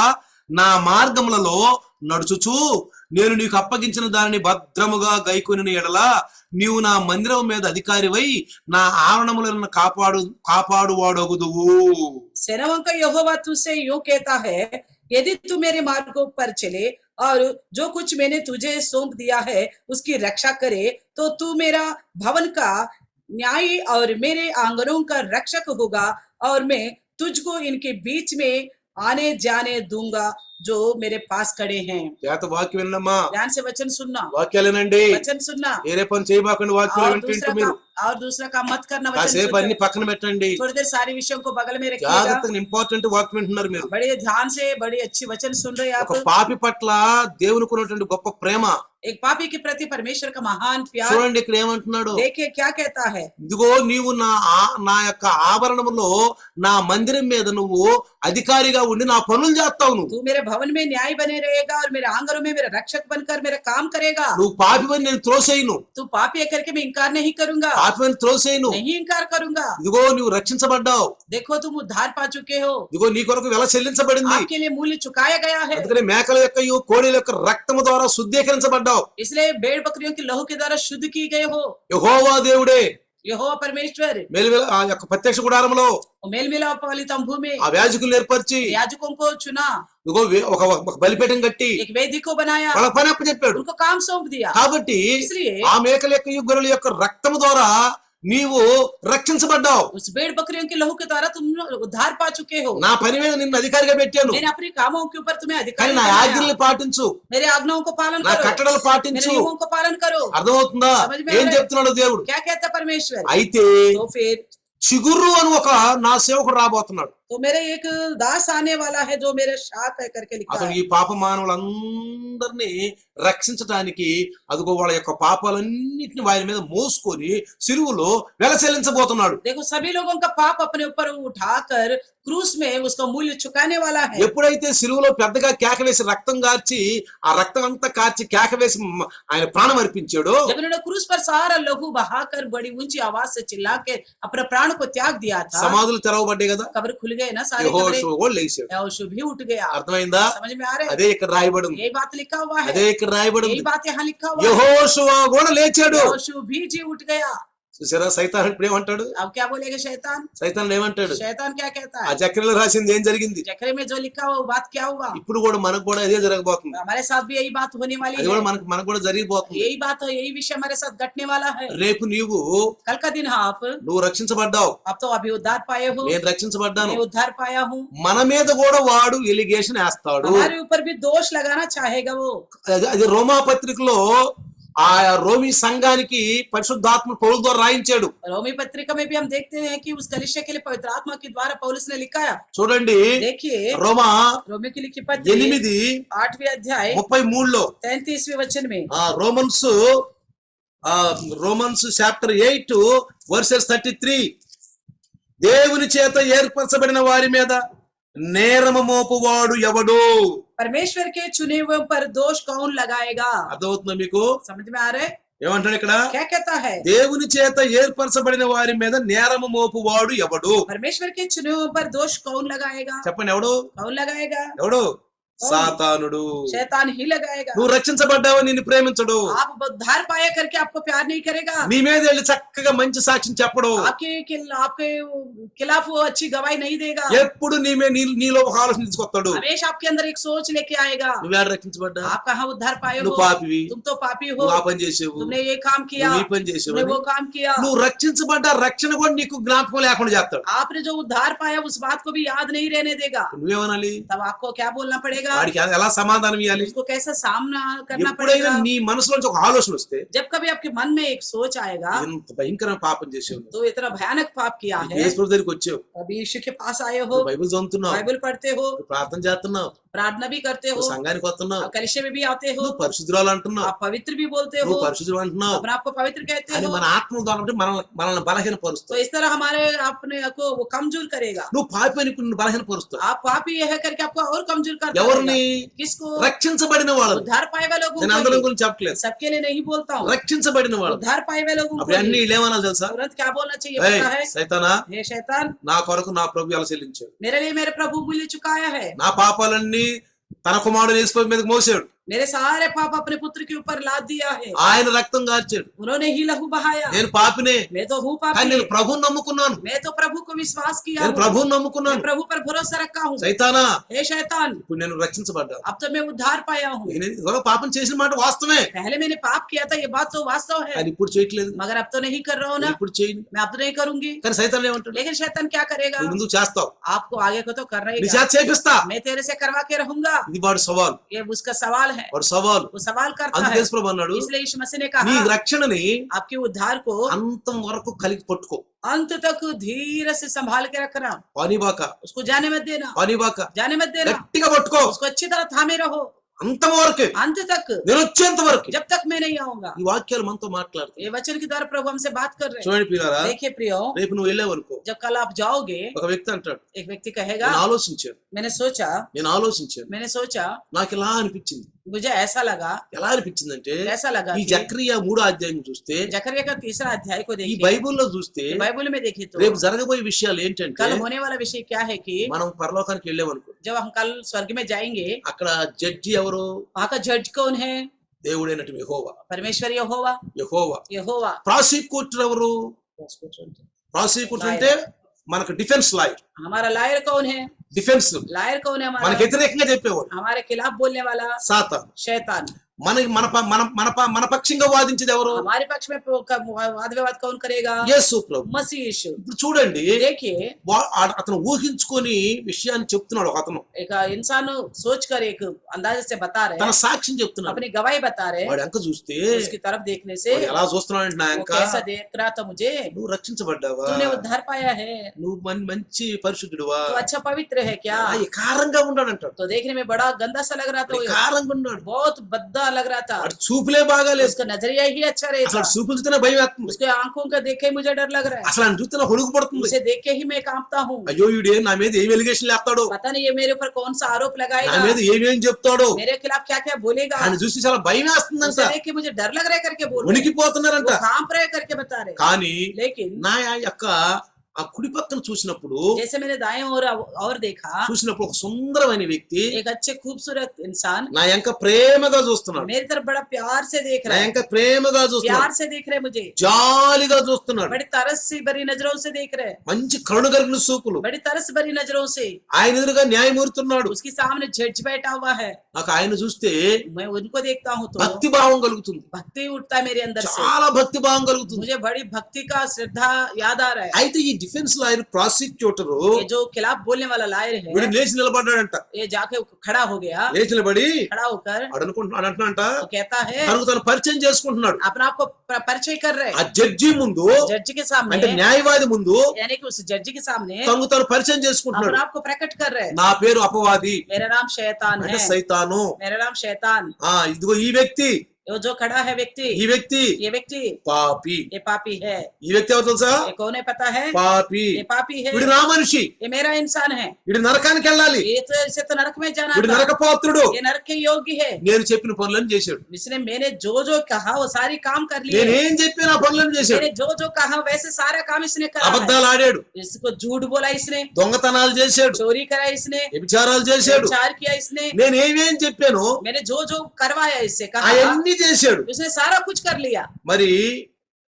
నా మార్గములలో నడుచుచు నేను నీకు అప్పగించిన దానిని భద్రముగా గైకొనిన ఎడల నీవు నా మందిరం మీద అధికారివై నా ఆవరణములను కాపాడువాడొగుదువు. सेनाओं का यहोवा तुझसे यूं कहता है, यदि तू मेरे मार्गों पर चले और जो कुछ मैंने तुझे सौंप दिया है उसकी रक्षा करे, तो तू मेरा भवन का न्यायी और मेरे आंगनों का रक्षक होगा, और मैं तुझको इनके बीच में आने जाने दूंगा जो मेरे पास खड़े हैं। చేత వాక్యం విన్నమ్మా, ध्यान से वचन सुनना, వాక్యాలేనండి. वचन सुनना, వేరే పని చేయబాకండి. వాక్యాలు और వింటుంటే दूसरा మీరు काम और दूसरा काम मत करना। वचन కాసేపు सुनते అన్ని పక్కన పెట్టండి. थोड़ी देर सारे विषयों को बगल में रखिएगा। జాగ్రత్తగా ఇంపార్టెంట్ వాక్యం వింటున్నారు మీరు. बड़े ध्यान से बड़ी अच्छी वचन सुन रहे हैं ఒక आप। పాపి పట్ల దేవునికి ఉన్నటువంటి గొప్ప ప్రేమ एक पापी के प्रति परमेश्वर का महान प्यार। చూడండి ఇక్కడ ఏమంటున్నాడు. देखिए क्या कहता है, ఇదిగో నీవు నా యొక్క ఆభరణములో నా మందిరం మీద నువ్వు అధికారిగా ఉండి నా పనులు చేస్తావు. तू मेरे भवन में न्याय बने रहेगा और मेरे आंगनों में मेरा रक्षक बनकर मेरा काम करेगा। నువ్వు పాపివని నేను త్రోసేయను. तू पापी है करके मैं इनकार नहीं करूंगा, పాపివని త్రోసేయను. नहीं इनकार करूंगा। ఇదిగో నువ్వు రక్షించబడ్డావు. देखो तुम उद्धार पा चुके हो, ఇదిగో నీ కొరకు వెల చెల్లించబడింది. आपके लिए मूल्य चुकाया गया है। అందుకని మేకల యొక్క కోడెల యొక్క రక్తము ద్వారా శుద్ధీకరించబడ్డావు. इसलिए भेड़ बकरियों के लहू के द्वारा शुद्ध की गए हो। యెహోవా దేవుడే यहोवा परमेश्वर ఆ యొక్క ప్రత్యక్ష గుడారములో मेल मिलाप वाली तंबू में ఆ యాజకులను ఏర్పరిచి याजकों को चुना, ఇదిగో ఒక బలిపీఠం కట్టి एक वेदी को बनाया, వాళ్ళ పని అప్పచెప్పాడు. उनको काम सौंप दिया। కాబట్టి इसलिए ఆ మేకల యొక్క గొర్రెల యొక్క రక్తము ద్వారా నీవు రక్షించబడ్డావు. उस भेड़ बकरियों के लहू के द्वारा तुम उद्धार पा चुके हो। నా పని మీద నిన్ను అధికారిగా పెట్టాను. मैंने अपने कामों के ऊपर तुम्हें కానీ अधिकारी నా बनाया। ఆజ్ఞల్ని పాటించు, मेरे आज्ञाओं को पालन నా करो, కట్టడలు मेरे పాటించు. नियमों को पालन करो। అర్థమవుతుందా समझ में ఏం आ रहा है? చెప్తున్నాడు దేవుడు? क्या कहता है परमेश्वर? అయితే तो फिर చిగురు అని ఒక నా సేవకుడు రాబోతున్నాడు. तो मेरे एक दास आने वाला है जो मेरे साथ है करके लिखा అతను है। ఈ పాప మానవులందరినీ రక్షించడానికి అదిగో వాళ్ళ యొక్క పాపాలన్నిటిని వారి మీద మోసుకొని సిలువలో వెల చెల్లించబోతున్నాడు. देखो सभी लोगों का पाप अपने ऊपर उठाकर क्रूस में उसका मूल्य चुकाने वाला है। ఎప్పుడైతే సిలువలో పెద్దగా కేక వేసి రక్తం కార్చి ఆ రక్తం అంతా కార్చి కేక వేసి ఆయన ప్రాణం అర్పించాడో, जब उन्होंने क्रूस पर सारा लहू बहाकर बड़ी ऊंची आवाज से चिल्ला के अपने प्राण को त्याग दिया था, సమాధులు తెరవబడ్డాయి కదా, कब्र खुल गए ना सारे యెహోషువ కూడా లేచాడు. यहोशू भी उठ गया। అర్థమైందా? समझ में आ रहे? అదే ఇక్కడ రాయబడి ఉంది. यही बात लिखा हुआ है, అదే ఇక్కడ రాయబడి यही ఉంది. बात यहाँ लिखा हुआ है। యెహోషువ కూడా లేచాడు. यहोशू भी जी उठ गया। చూసారా సైతాన్ ఇప్పుడు ఏమంటాడు? अब क्या बोलेगा शैतान? సైతాన్ ఏమంటాడు? शैतान क्या कहता ఆ है? చక్రంలో రాసింది ఏం జరిగింది? चक्र में जो लिखा हुआ वो बात क्या हुआ? ఇప్పుడు కూడా మనకు కూడా అదే జరగబోతుంది. हमारे साथ भी यही बात होने वाली అది है। కూడా మనకు కూడా జరిగిపోతుంది. यही बात हो, यही विषय हमारे साथ घटने वाला है। రేపు నీవు कल का दिन आप నువ్వు రక్షించబడ్డావు, अब तो अभी उद्धार पाए हो, నేను రక్షించబడ్డాను. मैं उद्धार पाया हूँ। మన మీద కూడా వాడు ఎలిగేషన్ వేస్తాడు. हमारे ऊपर भी दोष लगाना चाहेगा वो। అది రోమా పత్రికలో ఆ రోమి సంఘానికి పరిశుద్ధాత్మ పౌలు ద్వారా రాయించాడు. रोमी पत्रिका में भी हम देखते हैं कि उस कलीसिया के लिए पवित्र आत्मा के द्वारा पौलुस ने लिखा है। చూడండి देखिए రోమా रोमी की लिखी पत्री 8:33 8वें अध्याय 33वें वचन में రోమన్స్ చాప్టర్ 8 వర్సెస్ 33 దేవుని చేత ఏర్పరచబడిన వారి మీద నేరము మోపువాడు ఎవడు? परमेश्वर के चुने हुए पर दोष कौन लगाएगा? అర్థమవుతుందా మీకు? समझ में आ रहा है? ఏమంటాడు ఇక్కడ? क्या कहता है? దేవుని చేత ఏర్పరచబడిన వారి మీద నేరము మోపువాడు ఎవడు? परमेश्वर के चुने हुए पर दोष कौन लगाएगा? చెప్పండి ఎవడు? कौन लगाएगा? ఎవడు? సాతానుడు. शैतान ही लगाएगा। నువ్వు రక్షించబడ్డావు, నిన్ను ప్రేమించడు. आप उद्धार पाया करके आपको प्यार नहीं करेगा। నీ మీద వెళ్ళి చక్కగా మంచి సాక్ష్యం చెప్పడు. आपके खिलाफ वो अच्छी गवाही नहीं देगा। ఎప్పుడు నీలో ఒక ఆలోచన తీసుకొస్తాడు. हमेशा आपके अंदर एक सोच लेके आएगा। నువ్వేడ రక్షించబడ్డా? आप कहाँ उद्धार पाए నువ్వు हो? పాపివి, तुम तो पापी हो, నువ్వు ఆ పని చేసేవు, तुमने ये काम किया, నువ్వు ఈ పని చేసేవు तुमने అని वो काम किया। నువ్వు రక్షించబడ్డ రక్షణ కూడా నీకు జ్ఞాపకం లేకుండా చేస్తాడు. आपने जो उद्धार पाया उस बात को भी याद नहीं रहने देगा। నువ్వేమనాలి? तब आपको क्या बोलना पड़ेगा? వాడికి ఎలా సమాధానం ఇవ్వాలి? उसको कैसा सामना करना ఎప్పుడైనా पड़ेगा? నీ మనసులోంచి ఒక ఆలోచన వస్తే जब कभी आपके मन में एक सोच आएगा ఎంత భయంకరమైన పాపం చేసావు, तो इतना भयानक पाप किया है, యేసు ప్రభు దగ్గరికి వచ్చావు, अभी यीशु के पास आए हो, బైబిల్ చదువుతున్నావు, बाइबल पढ़ते हो, ప్రార్థన చేస్తున్నావు, प्रार्थना भी करते हो, నువ్వు సంఘానికి వస్తున్నావు, कलिशे में भी आते हो, నువ్వు పరిశుద్ధురాలు అంటున్నావు, आप पवित्र भी बोलते हो, నువ్వు పరిశుద్ధుడు అంటున్నావు. अपने आपको पवित्र कहते అని हो। మన ఆత్మ కాబట్టి మనల్ని तो బలహీనపరుస్తావు. इस तरह हमारे अपने को वो कमजोर करेगा। నువ్వు పాపి అని నిన్ను బలహీనపరుస్తావు. आप पापी है करके आपको और कमजोर करता ఎవరిని? रहेगा। किसको? రక్షించబడిన వాళ్ళని. उद्धार पाए हुए लोगों నేను को అందరం ही। గురించి చెప్పట్లేదు, सबके लिए नहीं बोलता हूँ, రక్షించబడిన వాళ్ళు. उद्धार पाए हुए लोगों అప్పుడు को అన్ని ही। వీళ్ళేమనాలి తెలుసా? तुरंत क्या बोलना चाहिए ఏయ్ पता है? సైతానా, हे शैतान, నా కొరకు నా ప్రభు ఎలా చెల్లించాడు, मेरे लिए मेरे प्रभु मूल्य चुकाया है। నా పాపాలన్నీ తన కుమారుడు యేసు ప్రభు మీదకి మోసాడు. मेरे सारे पाप अपने पुत्र के ऊपर लाद दिया है। ఆయన రక్తం కార్చాడు. उन्होंने ही लहू बहाया। నేను పాపినే, मैं तो हूँ కానీ पापी, నేను ప్రభువుని నమ్ముకున్నాను. मैं तो प्रभु को विश्वास किया నేను हूँ, ప్రభువుని मैं నమ్ముకున్నాను. प्रभु पर भरोसा रखा हूँ। సైతానా, हे शैतान, ఇప్పుడు నేను రక్షించబడ్డాను. अब तो मैं उद्धार पाया हूँ। నేను ఇదిగో పాపం చేసిన మాట వాస్తవమే, पहले मैंने पाप किया था, ये बात तो वास्तव है, కానీ ఇప్పుడు చేయట్లేదు. मगर अब तो नहीं कर रहा हूँ నేను ना, ఇప్పుడు చేయను. मैं अब तो नहीं करूंगी। కానీ సైతాన్ ఏమంటాడు? लेकिन शैतान क्या करेगा? నువ్వు ముందుకు చేస్తావు, आपको आगे को तो करना ही నీ है। చేత చేపిస్తా. मैं तेरे से करवा के रहूंगा। ఇది వాడు సవాల్, ये उसका सवाल है, వాడు సవాల్. वो सवाल करता అందుకే है। యేసు ప్రభు అన్నాడు, इसलिए यीशु मसीह ने నీ कहा రక్షణని आपके उद्धार को అంతం వరకు కలిగి పట్టుకో. अंत तक धीरे से संभाल के रखना, పానిబాక, उसको जाने मत देना, పానిబాక, जाने मत देना, గట్టిగా పట్టుకో. उसको अच्छी तरह थामे रहो అంతం వరకే, अंत तक, నేను వచ్చేంత వరకు. जब तक मैं नहीं आऊंगा। ఈ వాక్యాలు మనతో మాట్లాడుతాయి. ये वचन के द्वारा प्रभु हमसे बात कर रहे हैं। చూడండి పిల్లరా, देखिए प्रियो, రేపు నువ్వు వెళ్ళావనుకో, जब कल आप जाओगे, ఒక వ్యక్తి అంటాడు, एक व्यक्ति कहेगा నేను ఆలోచించాను, मैंने सोचा నాకు ఇలా అనిపించింది. मुझे ऐसा लगा। ఎలా అనిపించిందంటే, ऐसा लगा ఈ कि జకరియా 3వ అధ్యాయం చూస్తే, जकरिया का 3रा अध्याय को ఈ देखिए, బైబిల్లో చూస్తే बाइबल में देखिए तो రేపు జరగబోయే విషయాలు ఏంటంటే, कल होने वाला विषय क्या है कि మనం పరలోకానికి వెళ్ళామనుకో, जब हम कल स्वर्ग में जाएंगे, అక్కడ జడ్జి ఎవరు? वहाँ का जज कौन है? దేవుడైనటువంటి యెహోవా. परमेश्वर यहोवा। యెహోవా. यहोवा। ప్రాసిక్యూటర్ ఎవరు? ప్రాసిక్యూటర్ అంటే మనకు డిఫెన్స్ లాయర్. हमारा लायर कौन है? డిఫెన్స్ लायर कौन है? మనకు हमारा వ్యతిరేకంగా చెప్పేవాడు हमारे खिलाफ बोलने वाला సాతాను. शैतान। మన మన ప- మన మన ప- మన పక్షంగా వాదించేది ఎవరు? हमारे पक्ष में वाद विवाद कौन करेगा? యేసు ప్రభు. मसीह यीशु। ఇప్పుడు చూడండి, देखिए, అతను ఊహించుకొని విషయాన్ని చెప్తున్నాడు. ఒక అతను एक इंसान सोच कर एक अंदाजे से बता रहे తన हैं, సాక్ష్యం చెప్తున్నాడు. अपनी गवाही बता रहे हैं। వాడు అంక చూస్తే, उसकी तरफ देखने से వాడు ఎలా చూస్తున్నాడు నా वो అంక, कैसा देख रहा था मुझे, నువ్వు రక్షించబడ్డావా, तूने उद्धार पाया है, నువ్వు మంచి పరిశుద్ధుడువా, तो अच्छा पवित्र है क्या? కారంగా ఉన్నాడు అంటాడు. तो देखने में बड़ा गंदा सा लग रहा था, वो కారంగా ఉన్నాడు. बहुत भद्दा लग रहा था, వాడు చూపులే బాగాలేదు. उसका नजरिया ही अच्छा रहे అసలు था, చూపులు చూస్తేనే భయం వేస్తుంది. उसके आंखों का देखे मुझे डर लग रहा है, అసలు ఆయన చూస్తే హొడుగు పడుతుంది. उसे देख के ही मैं कांपता हूँ। అయ్యో వీడే నా మీద ఏం ఎలిగేషన్ లేస్తాడు, पता नहीं ये मेरे ऊपर कौन सा आरोप నా लगाएगा, మీద ఏమేం చెప్తాడు, मेरे खिलाफ क्या क्या बोलेगा। ఆయన చూసి చాలా భయం వేస్తుందంట, उसे देख के मुझे डर लग रहा है करके बोल रहे हैं, ఉనికిపోతున్నారంట. वो कांप रहे करके बता रहे हैं। కానీ लेकिन నా యొక్క ఆ కుడి పక్కన చూసినప్పుడు जैसे मैंने दाएं और देखा, ఒక సుందరమైన వ్యక్తి एक अच्छे खूबसूरत इंसान నా యొక్క ప్రేమగా చూస్తున్నాడు, मेरी तरफ बड़ा प्यार से देख నా रहा है, యొక్క ప్రేమగా प्यार చూస్తున్నాడు, से देख रहे हैं मुझे, జాలిగా చూస్తున్నాడు, बड़ी तरस से भरी नजरों से देख रहे हैं, మంచి కరుణ కలిగిన చూపులు. बड़ी तरस भरी नजरों से। ఆయన ఎదురుగా న్యాయమూర్తి ఉన్నాడు. उसके सामने जज बैठा हुआ है, నాకు ఆయన చూస్తే मैं उनको देखता हूँ तो భక్తి భావం కలుగుతుంది, भक्ति उठता है मेरे अंदर से, చాలా భక్తి భావం కలుగుతుంది. मुझे बड़ी भक्ति का श्रद्धा याद आ रहा है। అయితే ఈ డిఫెన్స్ లాయర్ ప్రాసిక్యూటర్ ये जो खिलाफ बोलने वाला लायर వీడు है, లేచి నిలబడ్డాడంట. ये जाके खड़ा हो गया, లేచి నిలబడి खड़ा होकर అనుకుంటున్నాడు అంటున్నాడంట, तो कहता है, తనకు తను పరిచయం చేసుకుంటున్నాడు. अपने आप को परिचय कर रहे ఆ हैं జడ్జి ముందు, जज के అంటే सामने, న్యాయవాది ముందు यानी कि उस जज के सामने తనకు తను పరిచయం अपने చేసుకుంటున్నాడు. आप को प्रकट कर रहे हैं। నా పేరు అపవాది, मेरा नाम शैतान అంటే है, సైతాను. मेरा नाम शैतान। ఇదిగో ఈ వ్యక్తి, वो जो खड़ा है व्यक्ति, ఈ వ్యక్తి ये व्यक्ति పాపి. ये पापी है। ఈ వ్యక్తి ఎవరు తెలుసా? ये कौन है पता है? పాపి. ये पापी है, వీడు నా మనిషి, ये मेरा इंसान है, వీడు నరకానికి వెళ్ళాలి, ये तो इसे तो नरक में जाना వీడు था, నరక పాత్రుడు. ये नरक के योग्य है। నేను చెప్పిన పనులను చేశాడు, इसने मैंने जो जो कहा वो सारी काम कर लिए, నేనేం చెప్పిన ఆ పనులను చేశాడు. मैंने जो जो कहा वैसे सारा काम इसने करा है। అబద్ధాలు ఆడాడు, इसको झूठ बोला इसने, దొంగతనాలు చేశాడు, चोरी करा इसने, వ్యభిచారాలు చేశాడు. विचार किया इसने, నేనేమేం చెప్పాను मैंने जो जो करवाया इससे कहा, అవన్నీ చేశాడు. उसने सारा कुछ कर लिया। మరి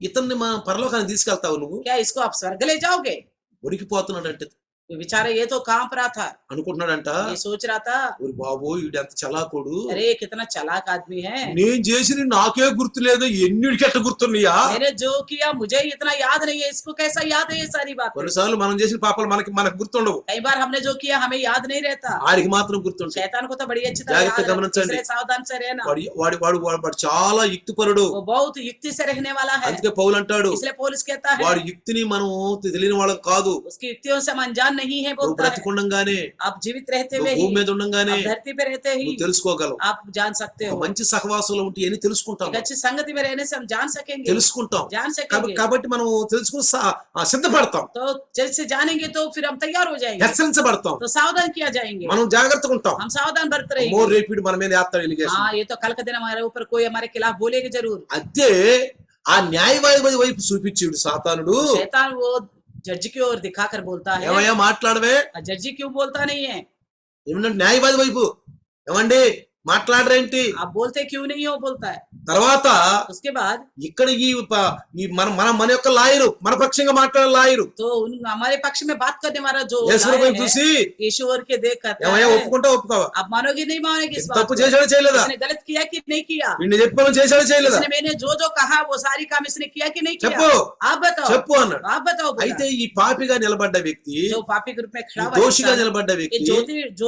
ఇతన్ని మా పరలోకానికి తీసుకెళ్తావు నువ్వు? क्या इसको आप स्वर्ग ले जाओगे? ఉరికిపోతున్నాడంటే बेचारा ये तो कांप रहा था, అనుకుంటున్నాడంట, ये सोच रहा था, ఓరి బాబో వీడు ఎంత చలాకోడు, अरे कितना चालाक आदमी है, నేను చేసిన నాకే గుర్తు లేదు, ఎన్నిటికి ఎట్ట గుర్తున్నాయా? मैंने जो किया मुझे इतना याद नहीं है, इसको कैसा याद है ये सारी बात? కొన్నిసార్లు మనం చేసిన పాపాలు మనకు గుర్తుండవు, कई बार हमने जो किया हमें याद नहीं रहता, ఆడికి మాత్రం గుర్తుంటాయి. शैतान को तो बड़ी अच्छी तरह జాగ్రత్తగా याद है, గమనించండి. इसलिए सावधान से रहना। వాడు వాడు వాడు వాడు వాడు చాలా యుక్తిపరుడు. वो बहुत युक्ति से रहने वाला है, అందుకే పౌలు అంటాడు, इसलिए पौलुस कहता है వాడు యుక్తిని మనం తెలియని వాళ్ళం కాదు. उसकी युक्तियों से हम अनजान नहीं है, నువ్వు बोलता है। బ్రతికుండంగానే, आप जीवित रहते నువ్వు हुए భూమి ही, మీద ఉండంగానే आप धरती पे रहते ही నువ్వు తెలుసుకోగలవు. आप जान सकते ఒక हो, మంచి సహవాసంలో ఉంటే ఎన్ని తెలుసుకుంటాం, एक अच्छी संगति में रहने से हम जान सकेंगे, తెలుసుకుంటాం. जान सकेंगे। కాబట్టి మనం తెలుసుకుని సిద్ధపడతాం, तो जैसे जानेंगे तो फिर हम तैयार हो जाएंगे, హెచ్చరించబడతాం, तो सावधान किया जाएंगे, మనం జాగ్రత్తగా ఉంటాం. हम सावधान बरत మోర్ रहेंगे। రేపిడ్ మన మీద యాత్ర ఎలిగేషన్. हाँ, ये तो कल का दिन हमारे ऊपर कोई हमारे खिलाफ बोलेगा जरूर। అదే ఆ న్యాయవాది వైపు చూపించాడు సాతానుడు. शैतान वो जज की ओर दिखाकर बोलता है, ఏమయ్యా మాట్లాడవే, जज क्यों बोलता नहीं है? ఏమన్నా న్యాయవాది వైపు, ఏమండి మాట్లాడరేంటి? आप बोलते क्यों नहीं हो, बोलता है। తర్వాత उसके बाद ఇక్కడ ఈ మన యొక్క లాయరు మన పక్షంగా మాట్లాడే లాయరు तो हमारे पक्ष में बात करने वाला जो యేసుని लायन है, చూసి ईश्वर के देख करता ఏమయ్యా है, ఒప్పుకుంటా ఒప్పుకోవా? आप मानोगे नहीं मानोगे इस बात తప్పు को? చేశాడో చేయలేదా? इसने गलत किया कि नहीं किया? వీడిని చెప్పాను చేశాడో చేయలేదా? इसने मैंने जो जो कहा वो सारी काम इसने किया कि नहीं किया? చెప్పు आप बताओ, చెప్పు అన్నాడు. आप बताओ बोला। అయితే ఈ పాపిగా నిలబడ్డ వ్యక్తి, जो पापी ग्रुप में ఈ खड़ा हुआ దోషిగా इंसान, నిలబడ్డ ये వ్యక్తి जो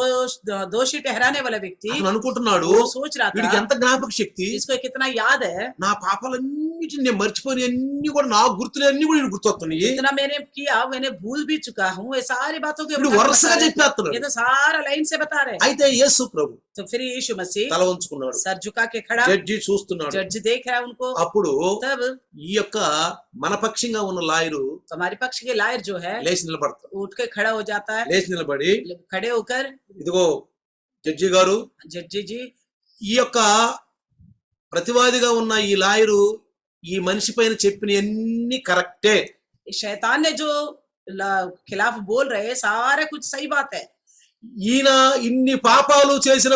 दोषी ठहराने वाला व्यक्ति, అతను అనుకుంటున్నాడు वो सोच रहा వీడికి था ఎంత జ్ఞాపక శక్తి, इसको कितना याद है, నా పాపాలన్నిటిని నేను మర్చిపోయి అన్ని కూడా నా గుర్తులు అన్ని కూడా వీడికి గుర్తొస్తున్నాయి. इतना मैंने किया मैंने भूल भी चुका हूँ, ये सारी बातों के ఇప్పుడు बता వరుసగా रहे हैं। చెప్పేస్తున్నాడు. ये तो सारा लाइन से बता रहे हैं। అయితే యేసు ప్రభు तो फिर यीशु मसीह తల వంచుకున్నాడు, सर झुका के खड़ा, జడ్జి చూస్తున్నాడు. जज देख रहा है उनको। అప్పుడు तब ఈ యొక్క మన పక్షంగా ఉన్న లాయరు हमारे पक्ष के लायर जो है లేచి నిలబడతాడు. उठ के खड़ा हो जाता है, లేచి నిలబడి खड़े होकर, ఇదిగో జడ్జి గారు, जड्जी जी, ఈ యొక్క ప్రతివాదిగా ఉన్న ఈ లాయరు ఈ మనిషి పైన చెప్పిన అన్ని కరెక్టే, शैतान ने जो खिलाफ बोल रहे हैं सारा कुछ सही बात है, ఈయన ఇన్ని పాపాలు చేసిన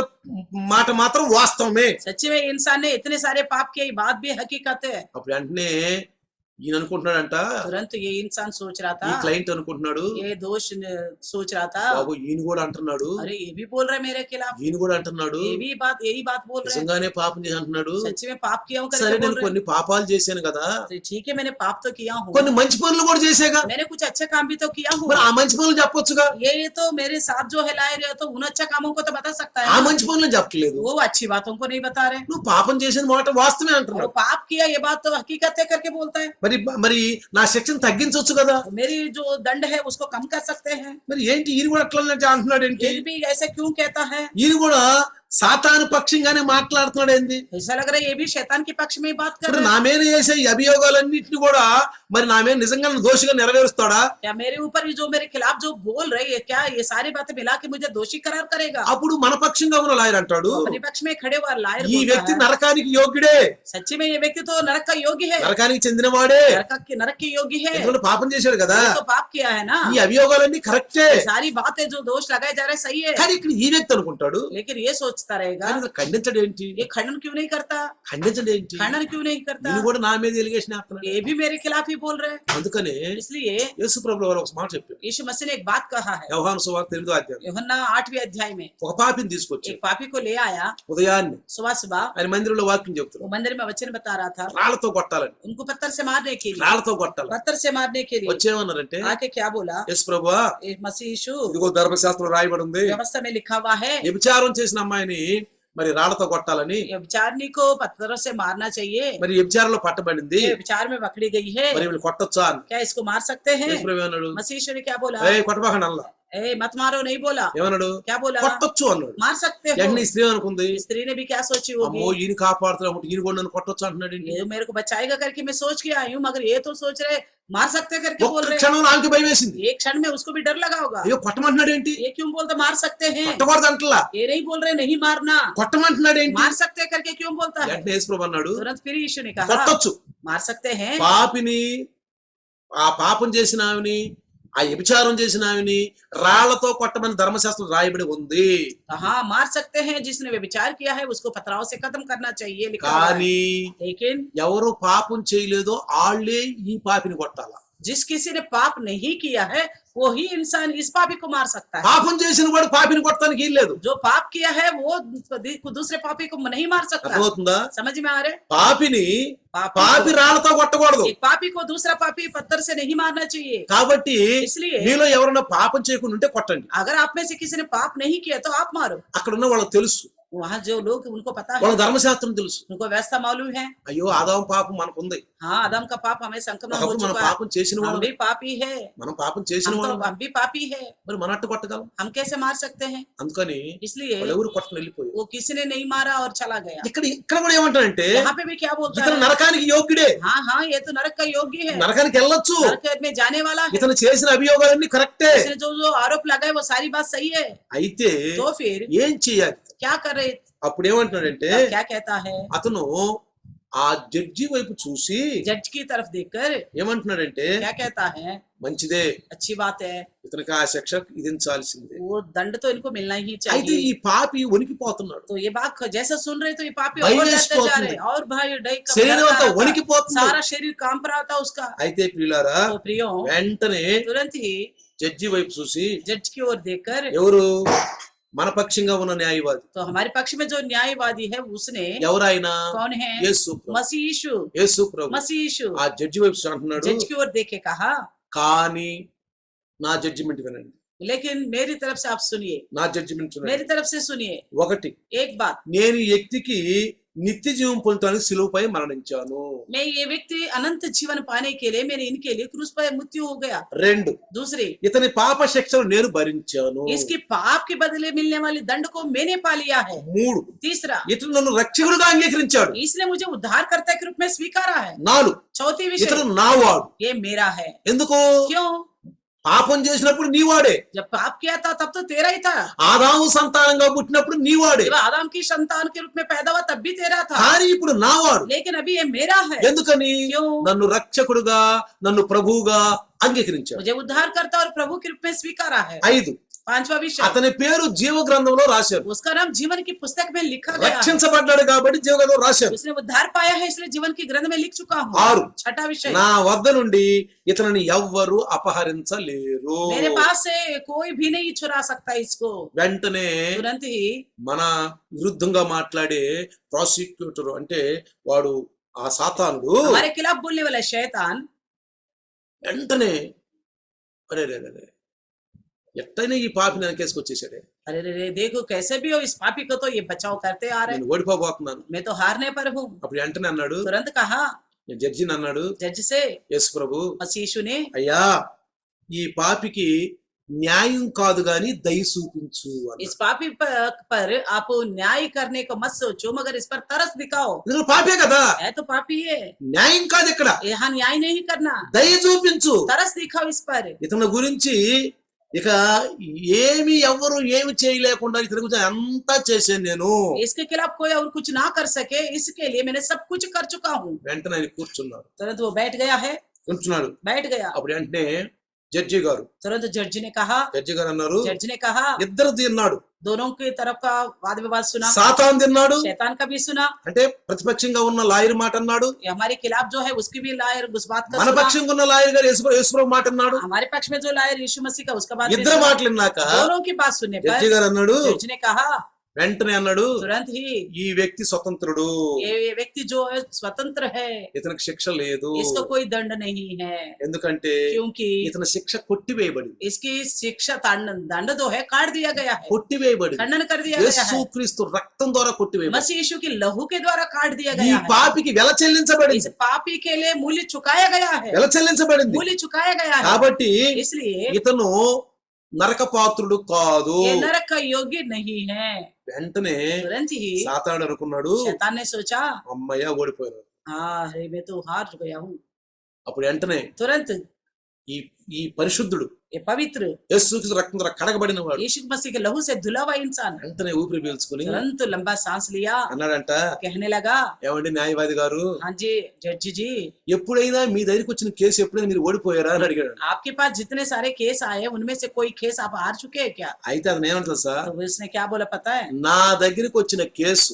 మాట మాత్రం వాస్తవమే. सच्ची में इंसान ने इतने सारे पाप किए, ये बात भी हकीकत है। అప్పుడు వెంటనే ఈయన అనుకుంటున్నాడంట, तुरंत ये इंसान सोच रहा ఈ था, క్లయింట్ అనుకుంటున్నాడు, ये दोष सोच रहा था, బాబు ఈయన కూడా అంటున్నాడు, अरे ये भी बोल रहे हैं मेरे खिलाफ, ఈయన కూడా అంటున్నాడు, यही बात बोल रहे हैं, నిజంగానే పాపం చేసి అంటున్నాడు. सच्ची में पाप किया हूँ సరే करके నేను बोल रहे కొన్ని పాపాలు చేశాను కదా, हैं। तो ठीक है मैंने पाप तो किया हूँ, కొన్ని మంచి పనులు కూడా చేసేగా, मैंने कुछ अच्छे काम भी तो किया हूँ, మరి ఆ మంచి పనులు చెప్పొచ్చుగా. ये तो मेरे साथ जो है लाए रहे तो उन अच्छा कामों को तो बता सकता ఆ है, మంచి పనులు చెప్పట్లేదు, वो अच्छी बातों को नहीं बता रहे। నువ్వు పాపం చేసిన మాట వాస్తవమే वो అంటున్నాడు. पाप किया ये बात तो हकीकत है करके बोलता है, మరి మరి నా శిక్షను తగ్గించవచ్చు కదా, मेरी जो दंड है उसको कम कर सकते हैं, మరి ఏంటి ఈయన కూడా అట్లా అంటున్నాడు ఏంటి? ये भी ऐसे क्यों कहता है? ఈయన కూడా సాతాను పక్షంగానే మాట్లాడుతున్నాడు ఏంది? ऐसा लग रहा है ये भी शैतान के पक्ष में ही बात कर ఇప్పుడు रहा నా है। మీద చేసే ఈ అభియోగాలన్నింటినీ కూడా మరి నా మీద నిజంగా దోషిగా నెరవేరుస్తాడా? क्या मेरे ऊपर जो मेरे खिलाफ जो बोल रही है क्या ये सारी बातें मिला के मुझे दोषी करार करेगा? అప్పుడు మన పక్షంగా ఉన్న లాయర్ అంటాడు, अपने पक्ष में खड़े हुआ लायर ఈ बोलता వ్యక్తి है, నరకానికి యోగ్యుడే, सच्ची में ये व्यक्ति तो नरक का योग्य है, నరకానికి చెందినవాడే, नरक के योग्य है, ఎందుకంటే పాపం చేశాడు కదా, ये तो पाप किया है ना, ఈ అభియోగాలన్నీ కరెక్టే. ये सारी बातें जो दोष लगाए जा रहे हैं सही है, కానీ ఇక్కడ ఈ వ్యక్తి అనుకుంటాడు, लेकिन ये सोचता रहेगा కానీ ఇది ఖండించడం ఏంటి? ये खंडन क्यों नहीं करता, ఖండించడం ఏంటి? खंडन क्यों नहीं करता, నేను కూడా నా మీద ఎలిగేషన్ వేస్తున్నాడు. ये भी मेरे खिलाफ ही बोल रहे हैं। అందుకనే इसलिए యేసు ప్రభువు వారు ఒక మాట చెప్పారు, यीशु मसीह ने एक बात कहा है, యోహాను సువార్త 8వ అధ్యాయం, यूहन्ना 8वें अध्याय में ఒక పాపిని తీసుకొచ్చాడు. एक पापी को ले आया ఉదయాన్నే सुबह सुबह, ఆయన మందిరంలో వాక్యం చెప్తున్నాడు, वो मंदिर में वचन बता रहा था, రాళ్లతో కొట్టాలని, उनको पत्थर से मारने के लिए, రాళ్లతో కొట్టాలని पत्थर से मारने के लिए వచ్చేమన్నారంటే, आके क्या बोला, యేసు ప్రభువా ये मसीह यीशु ఇదిగో ధర్మశాస్త్రంలో రాయబడి ఉంది, व्यवस्था में लिखा हुआ है వ్యభిచారం చేసిన అమ్మాయిని మరి రాళ్లతో కొట్టాలని, व्यभिचारिणी को पत्थरों से मारना चाहिए, మరి వ్యభిచారంలో పట్టబడింది, ये व्यभिचार में पकड़ी गई है, మరి వీళ్ళు కొట్టొచ్చా అని क्या इसको मार सकते हैं? యేసు ప్రభు ఏమన్నాడు, मसीह यीशु ने क्या बोला, కొట్టబాకండి అల్లా, ए मत मारो नहीं बोला, ఏమన్నాడు, क्या बोला, కొట్టొచ్చు అన్నాడు. मार सकते हो। వెంటనే ఈ స్త్రీ అనుకుంది, स्त्री ने भी क्या सोची అమ్మో होगी, ఈయన కాపాడుతున్నాడు, ఈయన కూడా నన్ను కొట్టొచ్చు అంటున్నాడు ఏంటి? ये मेरे को बचाएगा करके मैं सोच के आई हूँ, मगर ये तो सोच रहे मार सकते करके बोल ఒక్క रहे క్షణంలో ఆమెకి భయం వేసింది, एक क्षण में उसको भी डर लगा होगा, అయ్యో కొట్టమంటున్నాడు ఏంటి? ये क्यों बोलते मार सकते हैं, కొట్టకూడదు అంటలా, ये नहीं बोल रहे नहीं मारना, కొట్టమంటున్నాడు ఏంటి? मार सकते करके क्यों बोलता है? వెంటనే యేసు ప్రభు అన్నాడు, तुरंत फिर यीशु ने कहा కొట్టొచ్చు, मार सकते हैं, పాపిని ఆ పాపం చేసిన ఆమెని ఆ వ్యభిచారం చేసిన ఆమెని రాళ్లతో కొట్టమని ధర్మశాస్త్రం రాయబడి ఉంది. हाँ मार सकते हैं, जिसने व्यभिचार किया है उसको पथराव से खत्म करना चाहिए लिखा हुआ है। కానీ लेकिन ఎవరు పాపం చేయలేదో వాళ్ళే ఈ పాపిని కొట్టాల. जिस किसी ने पाप नहीं किया है वो ही इंसान इस पापी को मार सकता है, పాపం చేసిన వాడు పాపిని కొట్టడానికి ఏం లేదు. जो पाप किया है वो दूसरे पापी को नहीं मार सकता। అర్థమవుతుందా? समझ में आ रहे? పాపిని पापी పాపి రాళ్లతో కొట్టకూడదు. एक पापी को दूसरा पापी पत्थर से नहीं मारना चाहिए। కాబట్టి इसलिए మీలో ఎవరైనా పాపం చేయకుండా ఉంటే కొట్టండి. अगर आप में से किसी ने पाप नहीं किया तो आप मारो। అక్కడ ఉన్న వాళ్ళకి తెలుసు, वहाँ जो लोग उनको पता है, వాళ్ళ ధర్మశాస్త్రం తెలుసు. उनको व्यवस्था मालूम है। అయ్యో ఆదాము పాపం మనకుంది, हाँ आदम का पाप हमें संक्रमण हो ఒకప్పుడు మనం चुका है, పాపం చేసిన हम వాళ్ళం, भी पापी है, మనం పాపం చేసిన వాళ్ళం, हम भी पापी है, మరి మనట్టు కొట్టగలం. हम कैसे मार सकते हैं? అందుకని इसलिए వాళ్ళు ఎవరు కొట్టని వెళ్ళిపోయారు. वो किसी ने नहीं मारा और चला गया। ఇక్కడ కూడా ఏమంటారంటే, यहाँ पे भी क्या बोलता ఇతను है? నరకానికి యోగ్యుడే, हाँ हाँ ये तो नरक का योग्य है, నరకానికి వెళ్ళొచ్చు, नरक में जाने वाला है, ఇతను చేసిన అభియోగాలన్నీ కరెక్టే. इसने जो जो आरोप लगाए वो सारी बात सही है। అయితే तो फिर ఏం చెయ్యాలి? क्या करे? అప్పుడు ఏమంటున్నాడంటే, क्या कहता है? అతను ఆ జడ్జి వైపు చూసి जज की तरफ देखकर ఏమంటున్నాడంటే क्या कहता है, మంచిదే, अच्छी बात है, ఇతనికి ఆ శిక్ష విధించాల్సిందే. वो दंड तो इनको मिलना ही అయితే चाहिए। ఈ పాపి వణికిపోతున్నాడు, तो ये बात जैसा सुन रहे तो ये पापी भय और में डरते जा स्पोर्ट रहे और भाई डर का శరీరం डर అంతా आ रहा था, వణికిపోతుంది. सारा शरीर कांप रहा था उसका। అయితే ప్రియులారా तो प्रियो వెంటనే तुरंत ही జడ్జి వైపు చూసి जज की ओर देखकर, ఎవరు మన పక్షంగా ఉన్న న్యాయవాది तो हमारे पक्ष में जो न्यायवादी है उसने, ఎవరైనా कौन है, యేసు ప్రభు. मसीह यीशु, యేసు ప్రభు मसीह यीशु ఆ జడ్జి వైపు చూసి అంటున్నాడు, जज की ओर देख के कहा, కానీ నా జడ్జిమెంట్ వినండి, लेकिन मेरी तरफ से आप सुनिए, నా జడ్జిమెంట్ వినండి. मेरी तरफ से सुनिए। ఒకటి, एक बात, నేను ఈ వ్యక్తికి నిత్య జీవం పొందడానికి సిలువపై మరణించాను. मैं ये व्यक्ति अनंत जीवन पाने के लिए मैंने इनके लिए क्रूस पर मृत्यु हो गया। రెండు, दूसरी, ఇతని పాప శిక్షను నేను భరించాను. इसकी पाप के बदले मिलने वाली दंड को मैंने पा लिया है। మూడు, तीसरा, ఇతను నన్ను రక్షకుడుగా అంగీకరించాడు. इसने मुझे उद्धारकर्ता के रूप में स्वीकारा है। నాలుగు, चौथी विषय, ఇతను నావాడు. ये मेरा है। ఎందుకు? क्यों? పాపం చేసినప్పుడు నీవాడే, जब पाप किया था तब तो तेरा ही था, ఆదాము సంతానంగా పుట్టినప్పుడు నీవాడే, जब आदम की संतान के रूप में पैदा हुआ तब भी तेरा था, కానీ ఇప్పుడు నావాడు. लेकिन अभी ये मेरा है। ఎందుకని? क्यों? నన్ను రక్షకుడుగా నన్ను ప్రభువుగా అంగీకరించాడు. मुझे उद्धारकर्ता और प्रभु के रूप में स्वीकारा है। ఐదు, पांचवा विषय, అతని పేరు జీవ గ్రంథంలో రాశారు. उसका नाम जीवन की पुस्तक में लिखा गया है। రక్షించబడ్డాడు కాబట్టి జీవ గ్రంథంలో రాశారు. उसने उद्धार पाया है इसलिए जीवन की ग्रंथ में लिख चुका हूँ। ఆరు, छठा विषय, నా వద్ద నుండి ఇతనిని ఎవ్వరు అపహరించలేరు. मेरे पास से कोई भी नहीं छुड़ा सकता इसको। వెంటనే तुरंत ही మన విరుద్ధంగా మాట్లాడే ప్రాసిక్యూటర్ అంటే వాడు ఆ సాతానుడు हमारे खिलाफ बोलने वाला शैतान వెంటనే అరే రే రే రే, ఎట్టయినా ఈ పాపిని వెనకేసుకొచ్చేసాడే, अरे रे रे, देखो कैसे भी हो इस पापी को तो ये बचाव करते आ रहे, నేను ఓడిపోబోతున్నాను. मैं तो हारने पर हूँ। అప్పుడు వెంటనే అన్నాడు, तुरंत कहा జడ్జిని అన్నాడు, जज से, యేసు ప్రభు, मसीह यीशु ने, అయ్యా ఈ పాపికి న్యాయం కాదు గాని దయ చూపించు అన్నాడు. इस पापी पर आप न्याय करने को मत सोचो मगर इस पर तरस दिखाओ। ఎందుకంటే పాపే కదా, है तो पापी है, న్యాయం కాదు ఇక్కడ, यहाँ न्याय नहीं करना, దయ చూపించు. तरस दिखाओ इस पर। ఇతని గురించి ఇక ఏమి ఎవరు ఏమి చేయలేకుండా ఇతని గురించి అంతా చేశాను నేను. इसके खिलाफ कोई और कुछ ना कर सके इसके लिए मैंने सब कुछ कर चुका हूँ। వెంటనే ఆయన కూర్చున్నాడు, तुरंत वो बैठ गया है, కూర్చున్నాడు. बैठ गया। అప్పుడు వెంటనే జడ్జి గారు जज ने कहा, జడ్జి గారు అన్నారు, जज ने कहा, ఇద్దరు తిన్నాడు, दोनों की तरफ का वाद विवाद सुना, సాతాను తిన్నాడు, शैतान का भी सुना, అంటే ప్రతిపక్షంగా ఉన్న లాయర్ మాట అన్నాడు, ये हमारे खिलाफ जो है उसकी भी लायर उस बात का మన सुना, పక్షంగా ఉన్న లాయర్ గారు యేసుప్రభు మాట అన్నాడు. हमारे पक्ष में जो लायर यीशु मसीह का उसका बात भी ఇద్దరు सुना। మాటలు విన్నాక दोनों की बात सुनने జడ్జి पर గారు అన్నాడు, जज ने कहा, వెంటనే అన్నాడు, तुरंत ही ఈ వ్యక్తి స్వతంత్రుడు, ये व्यक्ति जो है स्वतंत्र है, ఇతనికి శిక్ష లేదు. इसको कोई दंड नहीं है, ఎందుకంటే क्योंकि ఇతని శిక్ష కొట్టివేయబడింది, इसकी शिक्षा दंड जो है काट दिया गया है, కొట్టివేయబడింది. खंडन कर दिया गया యేసు है, క్రీస్తు రక్తం ద్వారా కొట్టివేయబడింది. मसीह यीशु की लहू के द्वारा काट दिया ఈ गया है। పాపికి వెల చెల్లించబడింది, इस पापी के लिए मूल्य चुकाया गया है, వెల చెల్లించబడింది. मूल्य चुकाया गया है, కాబట్టి इसलिए ఇతను నరక పాత్రుడు కాదు. ये नरक का योग्य नहीं है। వెంటనే तुरंत ही సాతానుడు అనుకున్నాడు, शैतान ने सोचा, అమ్మయ్య ఓడిపోయాడు. हाँ अरे मैं तो हार गया हूँ। అప్పుడు వెంటనే तुरंत ఈ ఈ పరిశుద్ధుడు ये पवित्र యేసు క్రీస్తు రక్తం ద్వారా కడగబడిన వాడు यीशु मसीह के लहू से धुला हुआ इंसान వెంటనే ఊపిరి పీల్చుకుని तुरंत लंबा सांस लिया, అన్నాడంట, कहने लगा, ఏమండి న్యాయవాది గారు, हाँ जी जज जी, ఎప్పుడైనా మీ దగ్గరికి వచ్చిన కేసు ఎప్పుడైనా మీరు ఓడిపోయారా అని అడిగాడు. आपके पास जितने सारे केस आए उनमें से कोई केस आप हार चुके हैं क्या? అయితే అతను ఏమంటారు సార్, तो उसने क्या बोला पता है, నా దగ్గరికి వచ్చిన కేసు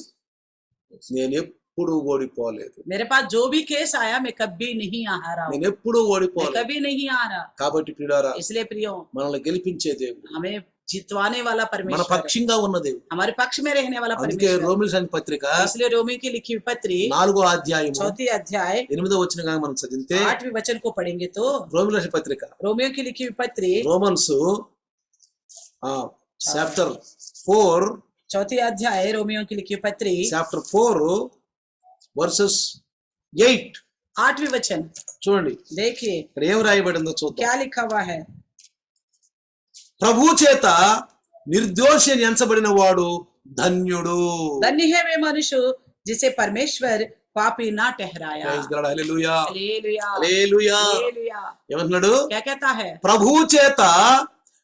నేను ఎప్పుడు ఓడిపోలేదు, मेरे पास जो भी केस आया मैं कभी नहीं हारा हूँ, నేను ఎప్పుడు मैं ఓడిపోలేదు. कभी नहीं हारा। కాబట్టి ప్రియులారా, इसलिए प्रियो, మనల్ని గెలిపించే దేవుడు, हमें जितवाने वाला మన परमेश्वर, पक्षంగా ఉన్న దేవుడు. हमारे पक्ष में रहने वाला అందుకే परमेश्वर। రోమిల రాసిన పత్రిక इसलिए रोमी की लिखी हुई पत्री 4వ అధ్యాయము 4th अध्याय 8వ వచనంగా మనం చదివితే, 8वें वचन को पढ़ेंगे तो రోమిల రాసిన పత్రిక रोमियो की लिखी हुई पत्री రోమన్స్ చాప్టర్ 4 4th अध्याय रोमियो की लिखी हुई पत्री చాప్టర్ 4 వర్సెస్ 8 8वें वचन చూడండి, देखिए ఇక్కడ ఏం రాయబడిందో చూద్దాం. क्या लिखा हुआ है। ప్రభు చేత నిర్దోషి అని ఎంచబడిన వాడు ధన్యుడు. धन्य है वे मनुष्य जिसे परमेश्वर पापी ना ठहराया। ప్రైజ్ గాడ్, హల్లెలూయా हालेलुया, హల్లెలూయా. हालेलुया। ఏమంటున్నాడు? क्या कहता है, ప్రభు చేత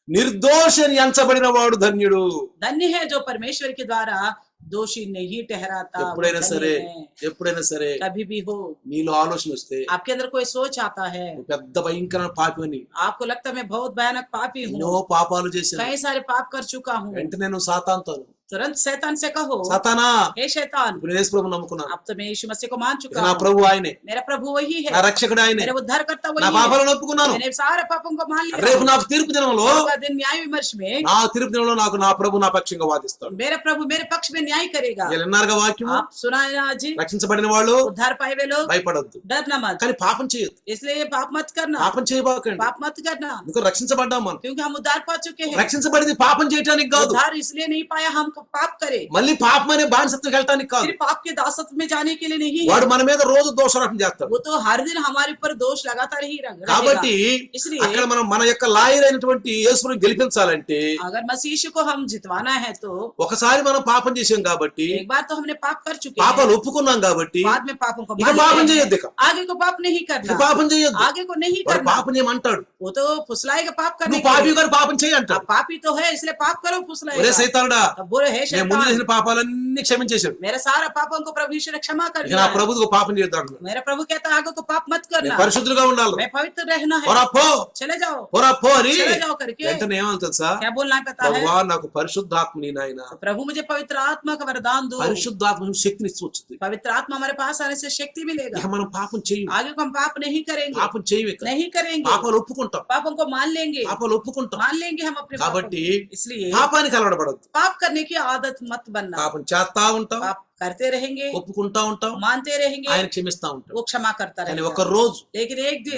నిర్దోషి అని ఎంచబడిన వాడు ధన్యుడు. धन्य है जो परमेश्वर के द्वारा दोषी नहीं ठहराता, वो ఎప్పుడైనా धन्य సరే है। ఎప్పుడైనా సరే कभी भी हो నీలో ఆలోచన వస్తే आपके अंदर कोई सोच आता है, నువ్వు పెద్ద భయంకరమైన పాపి అని आपको लगता है मैं बहुत भयानक पापी ఎన్నో हूँ, పాపాలు చేశాను कई सारे पाप कर चुका हूँ, వెంటనే నువ్వు సాతానుతో तुरंत शैतान से कहो, సాతానా हे शैतान, ఇప్పుడు యేసు ప్రభు నమ్ముకున్నాను अब तो मैं यीशु मसीह को मान ఇక चुका నా हूँ, ప్రభు ఆయనే मेरा प्रभु वही నా है, రక్షకుడు ఆయనే मेरा उद्धार करता నా वही है, పాపాలను ఒప్పుకున్నాను मैंने सारे पापों को मान लिया రేపు हूँ। నాకు తీర్పు దినంలో होगा दिन न्याय विमर्श में నా తీర్పు దినంలో నాకు నా ప్రభు నా పక్షంగా వాదిస్తాడు मेरा प्रभु मेरे पक्ष में न्याय करेगा। వీళ్ళు విన్నారుగా వాక్యము आप सुनाए ना जी, రక్షించబడిన వాళ్ళు उद्धार पाए हुए लोग భయపడొద్దు डरना मत, కానీ పాపం చేయొద్దు इसलिए पाप मत करना, పాపం చేయబాకండి पाप मत करना, ఎందుకు రక్షించబడ్డాం మనం क्योंकि हम उद्धार पा चुके हैं। రక్షించబడింది పాపం చేయటానికి కాదు उद्धार इसलिए नहीं पाया हम पाप करे, మళ్ళీ పాపం అనే బానిసత్వం వెళ్ళటానికి కాదు सिर्फ पाप के दासत्व में जाने के लिए नहीं है, వాడు మన మీద రోజు దోషారోపణ చేస్తాడు वो तो हर दिन हमारे ऊपर दोष लगातार ही रहेगा। కాబట్టి इसलिए అక్కడ మనం మన యొక్క లాయర్ అయినటువంటి యేసుని గెలిపించాలంటే अगर मसीह यीशु को हम जितवाना है तो ఒకసారి మనం పాపం చేసాం కాబట్టి एक बार तो हमने पाप कर चुके हैं, పాపాలు ఒప్పుకున్నాం కాబట్టి बाद में पापों को ఇక मान పాపం लिया है, చేయొద్దు ఇక आगे को पाप नहीं ఇక करना, పాపం చేయొద్దు आगे को नहीं వాడు करना, పాపం చేయమంటాడు वो तो फुसलाएगा पाप करने నువ్వు के పాపి लिए। గారు పాపం చేయి అంటాడు आप पापी तो है इसलिए पाप करो, ఒరే फुसलाएगा। సైతానుడా तब बोले हे నేను ముందు शैतान, చేసిన పాపాలన్నీ క్షమించేశాడు मेरे सारा पापों को प्रभु यीशु ने क्षमा कर ఇక दिया నా है। ప్రభుత్వ పాపం చేయొద్దు मेरा प्रभु कहता है आगे को पाप मत నేను करना, పరిశుద్ధులుగా ఉండాలి मैं पवित्र रहना है, పోరా పో चले जाओ పోరా పో అని चले जाओ करके వెంటనే ఏమని తెలుసా क्या बोलना पता है, ప్రభువా నాకు పరిశుద్ధాత్మ నీ నాయన तो प्रभु मुझे पवित्र आत्मा का वरदान दो। పరిశుద్ధాత్మ శక్తిని ఇస్తుంది पवित्र आत्मा हमारे पास आने से शक्ति मिलेगा, ఇక మనం పాపం చేయం आगे को हम पाप नहीं करेंगे, పాపం చేయవు ఇక नहीं करेंगे, పాపాలు ఒప్పుకుంటాం पापों को मान लेंगे, పాపాలు ఒప్పుకుంటాం मान लेंगे हम अपने पापों కాబట్టి को। इसलिए పాపానికి అలవాడబడద్దు पाप करने की आदत मत बनना, పాపం చేస్తా ఉంటాం पाप करते रहेंगे, ఒప్పుకుంటా ఉంటాం मानते रहेंगे, ఆయన క్షమిస్తా ఉంటాం वो क्षमा करता కానీ रहेगा। ఒక రోజు लेकिन एक दिन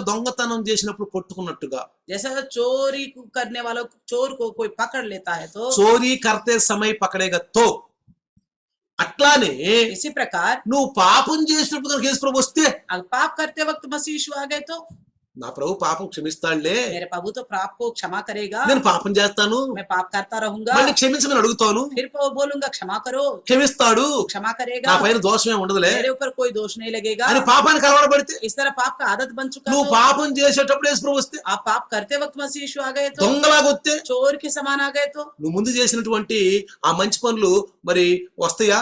దొంగతనం చేసినప్పుడు కొట్టుకున్నట్టుగా जैसा चोरी करने वालों चोर को कोई पकड़ लेता है तो చోరీ కర్తే సమయ పకడేగా తో అట్లానే इसी प्रकार నువ్వు పాపం చేసినప్పుడు కనుక యేసు ప్రభు వస్తే अगर पाप करते वक्त मसीह यीशु आ गए तो నా ప్రభు పాపం క్షమిస్తాడులే मेरे प्रभु तो पाप को क्षमा करेगा, నేను పాపం చేస్తాను मैं पाप करता रहूंगा, మళ్ళీ క్షమించమని అడుగుతాను फिर वो बोलूंगा क्षमा करो, క్షమిస్తాడు क्षमा నా करेगा, పైన దోషమే ఉండదులే मेरे ऊपर कोई दोष नहीं लगेगा। అని పాపానికి అలవాటు इस तरह पाप का आदत बन चुका నువ్వు तो పాపం చేసేటప్పుడు యేసు ప్రభు వస్తే आप पाप करते वक्त मसीह यीशु आ गए तो, దొంగలాగా వస్తే चोर के समान आ गए तो నువ్వు ముందు చేసినటువంటి ఆ మంచి పనులు మరి వస్తాయా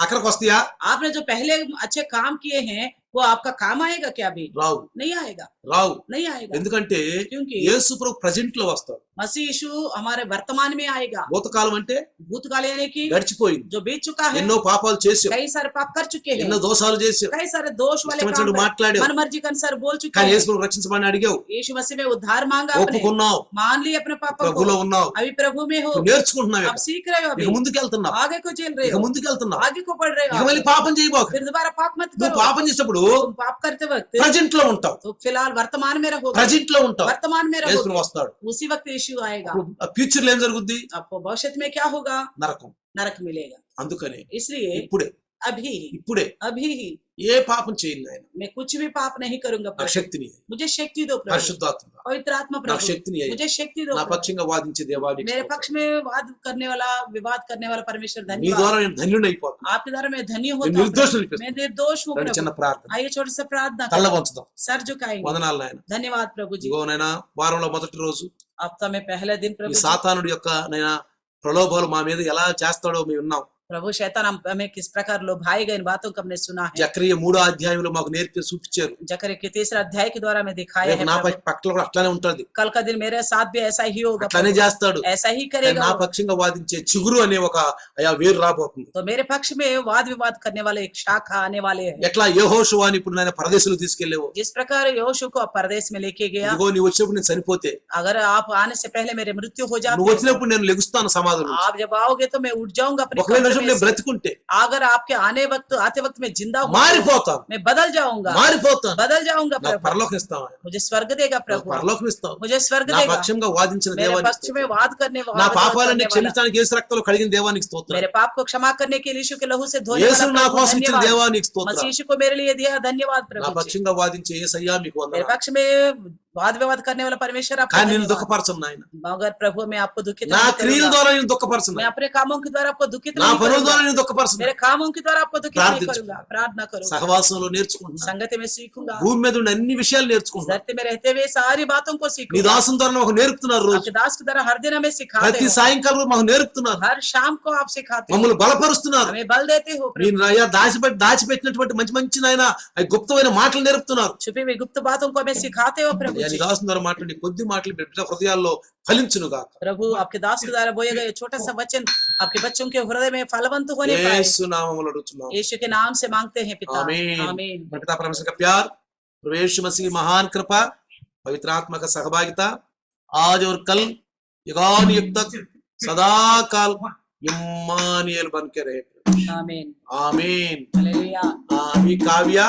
అక్కడికి వస్తాయా आपने जो पहले अच्छे काम किए हैं वो आपका काम आएगा क्या? भी రావు नहीं आएगा, రావు नहीं आएगा, ఎందుకంటే क्योंकि యేసు ప్రభు ప్రజెంట్ లో వస్తాడు मसीह यीशु हमारे वर्तमान में आएगा। భూతకాలం అంటే भूतकाल यानी कि గడిచిపోయింది जो बीत चुका है, ఎన్నో పాపాలు చేసావు कई सारे पाप कर चुके हैं, ఎన్నో దోషాలు చేసావు कई सारे दोष वाले काम ఇష్టమొచ్చినట్టు మాట్లాడావు मन मर्जी के अनुसार बोल चुके కానీ हैं। యేసు ప్రభు రక్షించమని అడిగావు यीशु मसीह में उद्धार मांगा, आपने ఒప్పుకున్నావు मान ली अपने पापों को, ప్రభులో ఉన్నావు अभी प्रभु में हो, నువ్వు నేర్చుకుంటున్నావు अब सीख रहे हो, ఇక अभी ముందుకు వెళ్తున్నావు आगे को चल रहे ఇక हो, ముందుకు వెళ్తున్నావు आगे को पढ़ रहे ఇక మళ్ళీ हो, పాపం చేయబోకు फिर दोबारा पाप मत నువ్వు करो। పాపం చేసేటప్పుడు तुम पाप करते वक्त ప్రజెంట్ లో ఉంటావు तो फिलहाल वर्तमान में रहोगे, ప్రజెంట్ లో ఉంటావు वर्तमान में యేసు रहोगे, ప్రభు వస్తాడు उसी वक्त यीशु आएगा। ఫ్యూచర్ లో ఏం జరుగుద్ది आपको भविष्य में क्या होगा? నరకం नरक मिलेगा। అందుకనే इसलिए ఇప్పుడే अभी ఇప్పుడే ही ఏ పాపం చేయను ఆయన मैं कुछ भी पाप नहीं करूंगा నాకు प्रभु, శక్తిని मुझे शक्ति दो प्रभु, పరిశుద్ధాత్మ पवित्र आत्मा నాకు प्रभु, శక్తిని అయ్యి मुझे शक्ति दो నా प्रभु। పక్షంగా వాదించే దేవానికి मेरे पक्ष में वाद करने वाला विवाद करने वाला परमेश्वर మీ धन्यवाद। ద్వారా నేను ధన్యుడు అయిపోతాను आपके द्वारा मैं धन्य నేను होता हूँ నిర్దోషం प्रभु। అనిపిస్తాను मैं निर्दोष हूँ రెండు చిన్న प्रभु। ప్రార్థన आइए छोटे से प्रार्थना తల్ల करें, వంచుదాం सर झुकाएंगे। వందనాలు నాయన धन्यवाद प्रभु जी। ఇదిగోనైనా వారంలో మొదటి రోజు हफ्ता में पहले दिन ఈ प्रभु जी, సాతానుడి యొక్క నైనా ప్రలోభాలు మా మీద ఎలా చేస్తాడో మేము ఉన్నాం प्रभु शैतान हमें किस प्रकार लुभाएगा इन बातों को हमने सुना है। జకరియా 3వ అధ్యాయంలో మాకు నేర్పి చూపించారు जकरिया के 3रे अध्याय के द्वारा मैं दिखाया రేపు है నా प्रभु। పక్కన కూడా అట్లానే ఉంటది कल का दिन मेरे साथ भी ऐसा ही होगा అట్లానే प्रभु, చేస్తాడు ऐसा ही కానీ करेगा నా वो। పక్షంగా వాదించే చిగురు అనే ఒక అయా వేరు రాబోతుంది तो मेरे पक्ष में वाद विवाद करने वाले एक शाखा आने वाले हैं। ఎట్లా యెహోషువాని ఇప్పుడు నేను పరదేశంలో తీసుకెళ్ళేవో जिस प्रकार योशु को परदेश में लेके गया, ఇదిగో నీ వచ్చినప్పుడు నేను చనిపోతే अगर आप आने से पहले मेरे मृत्यु हो నువ్వు जाती है, వచ్చినప్పుడు నేను లెగుస్తాను సమాధుల నుంచి. आप जब आओगे तो मैं उठ जाऊंगा अपने ఒకవేళ कब्र నిజం में నేను से। బ్రతికుంటే अगर आपके आते वक्त में जिंदा हूँ तो మారిపోతాను मैं बदल जाऊंगा, మారిపోతాను बदल जाऊंगा నాకు प्रभु। పరలోకం ఇస్తావు ఆయన. मुझे स्वर्ग देगा నాకు प्रभु, పరలోకం ఇస్తావు मुझे स्वर्ग నా देगा। పక్షంగా వాదించిన मेरे దేవానికి पक्ष में वाद करने నా वाला పాపాలన్నీ క్షమించడానికి యేసు రక్తంలో కడిగిన దేవానికి స్తోత్రం मेरे पाप को क्षमा करने के लिए यीशु के लहू से धोने యేసు वाला నా प्रभु, కోసం ఇచ్చిన धन्यवाद। దేవానికి मसीह స్తోత్రం यीशु को मेरे लिए दिया, धन्यवाद నా प्रभु जी। పక్షంగా వాదించే యేసయ్యా మీకు मेरे వందనాలు पक्ष में वाद विवाद करने वाला परमेश्वर आपको కానీ నేను धन्यवाद। దుఃఖపరచను నాయన मगर प्रभु मैं आपको दुखित నా नहीं క్రియల करूंगा, ద్వారా నేను దుఃఖపరచను मैं अपने कामों के द्वारा आपको दुखित నా नहीं పనుల करूंगा, ద్వారా నేను దుఃఖపరచను. मेरे कामों के द्वारा आपको दुखी नहीं ప్రార్థించు. करूंगा, प्रार्थना करूंगा, సహవాసంలో నేర్చుకుంటున్నాను. संगति में सीखूंगा, భూమి మీద ఉన్న అన్ని విషయాలు इस నేర్చుకుంటున్నాను. धरती में रहते हुए सारी बातों को నీ सीखूंगा। దాసం ద్వారా మాకు నేర్పుతున్నారు రోజు. आपके दास की तरह हर दिन हमें सिखाते ప్రతి हो, సాయంకాలం మాకు నేర్పుతున్నారు. हर शाम को आप सिखाते हो, మమ్మల్ని బలపరుస్తున్నారు. हमें बल देते हो प्रभु। మీరు అయ్యా దాచిపెట్టినటువంటి మంచి మంచి నాయన అవి గుప్తమైన మాటలు నేర్పుతున్నారు. छुपी हुई गुप्त बातों को हमें सिखाते हो प्रभु అయ్యా నీ जी। దాసం ద్వారా మాట్లాడి కొద్ది మాటలు బిడ్డల హృదయాల్లో ఫలించునుగా. प्रभु आपके दास के द्वारा बोए गए छोटा सा वचन आपके बच्चों के हृदय में फलवंत होने पाए, యేసు నామములో అడుగుతున్నాం. यीशु के नाम से मांगते हैं पिता, आमीन। आमीन। पिता परमेश्वर का प्यार, प्रभु यीशु मसीह की महान कृपा, पवित्र आत्मा का सहभागिता आज और कल युगान युग तक सदा काल इम्मानुएल बन के रहे। आमीन, आमीन। हालेलुया। अभी काव्या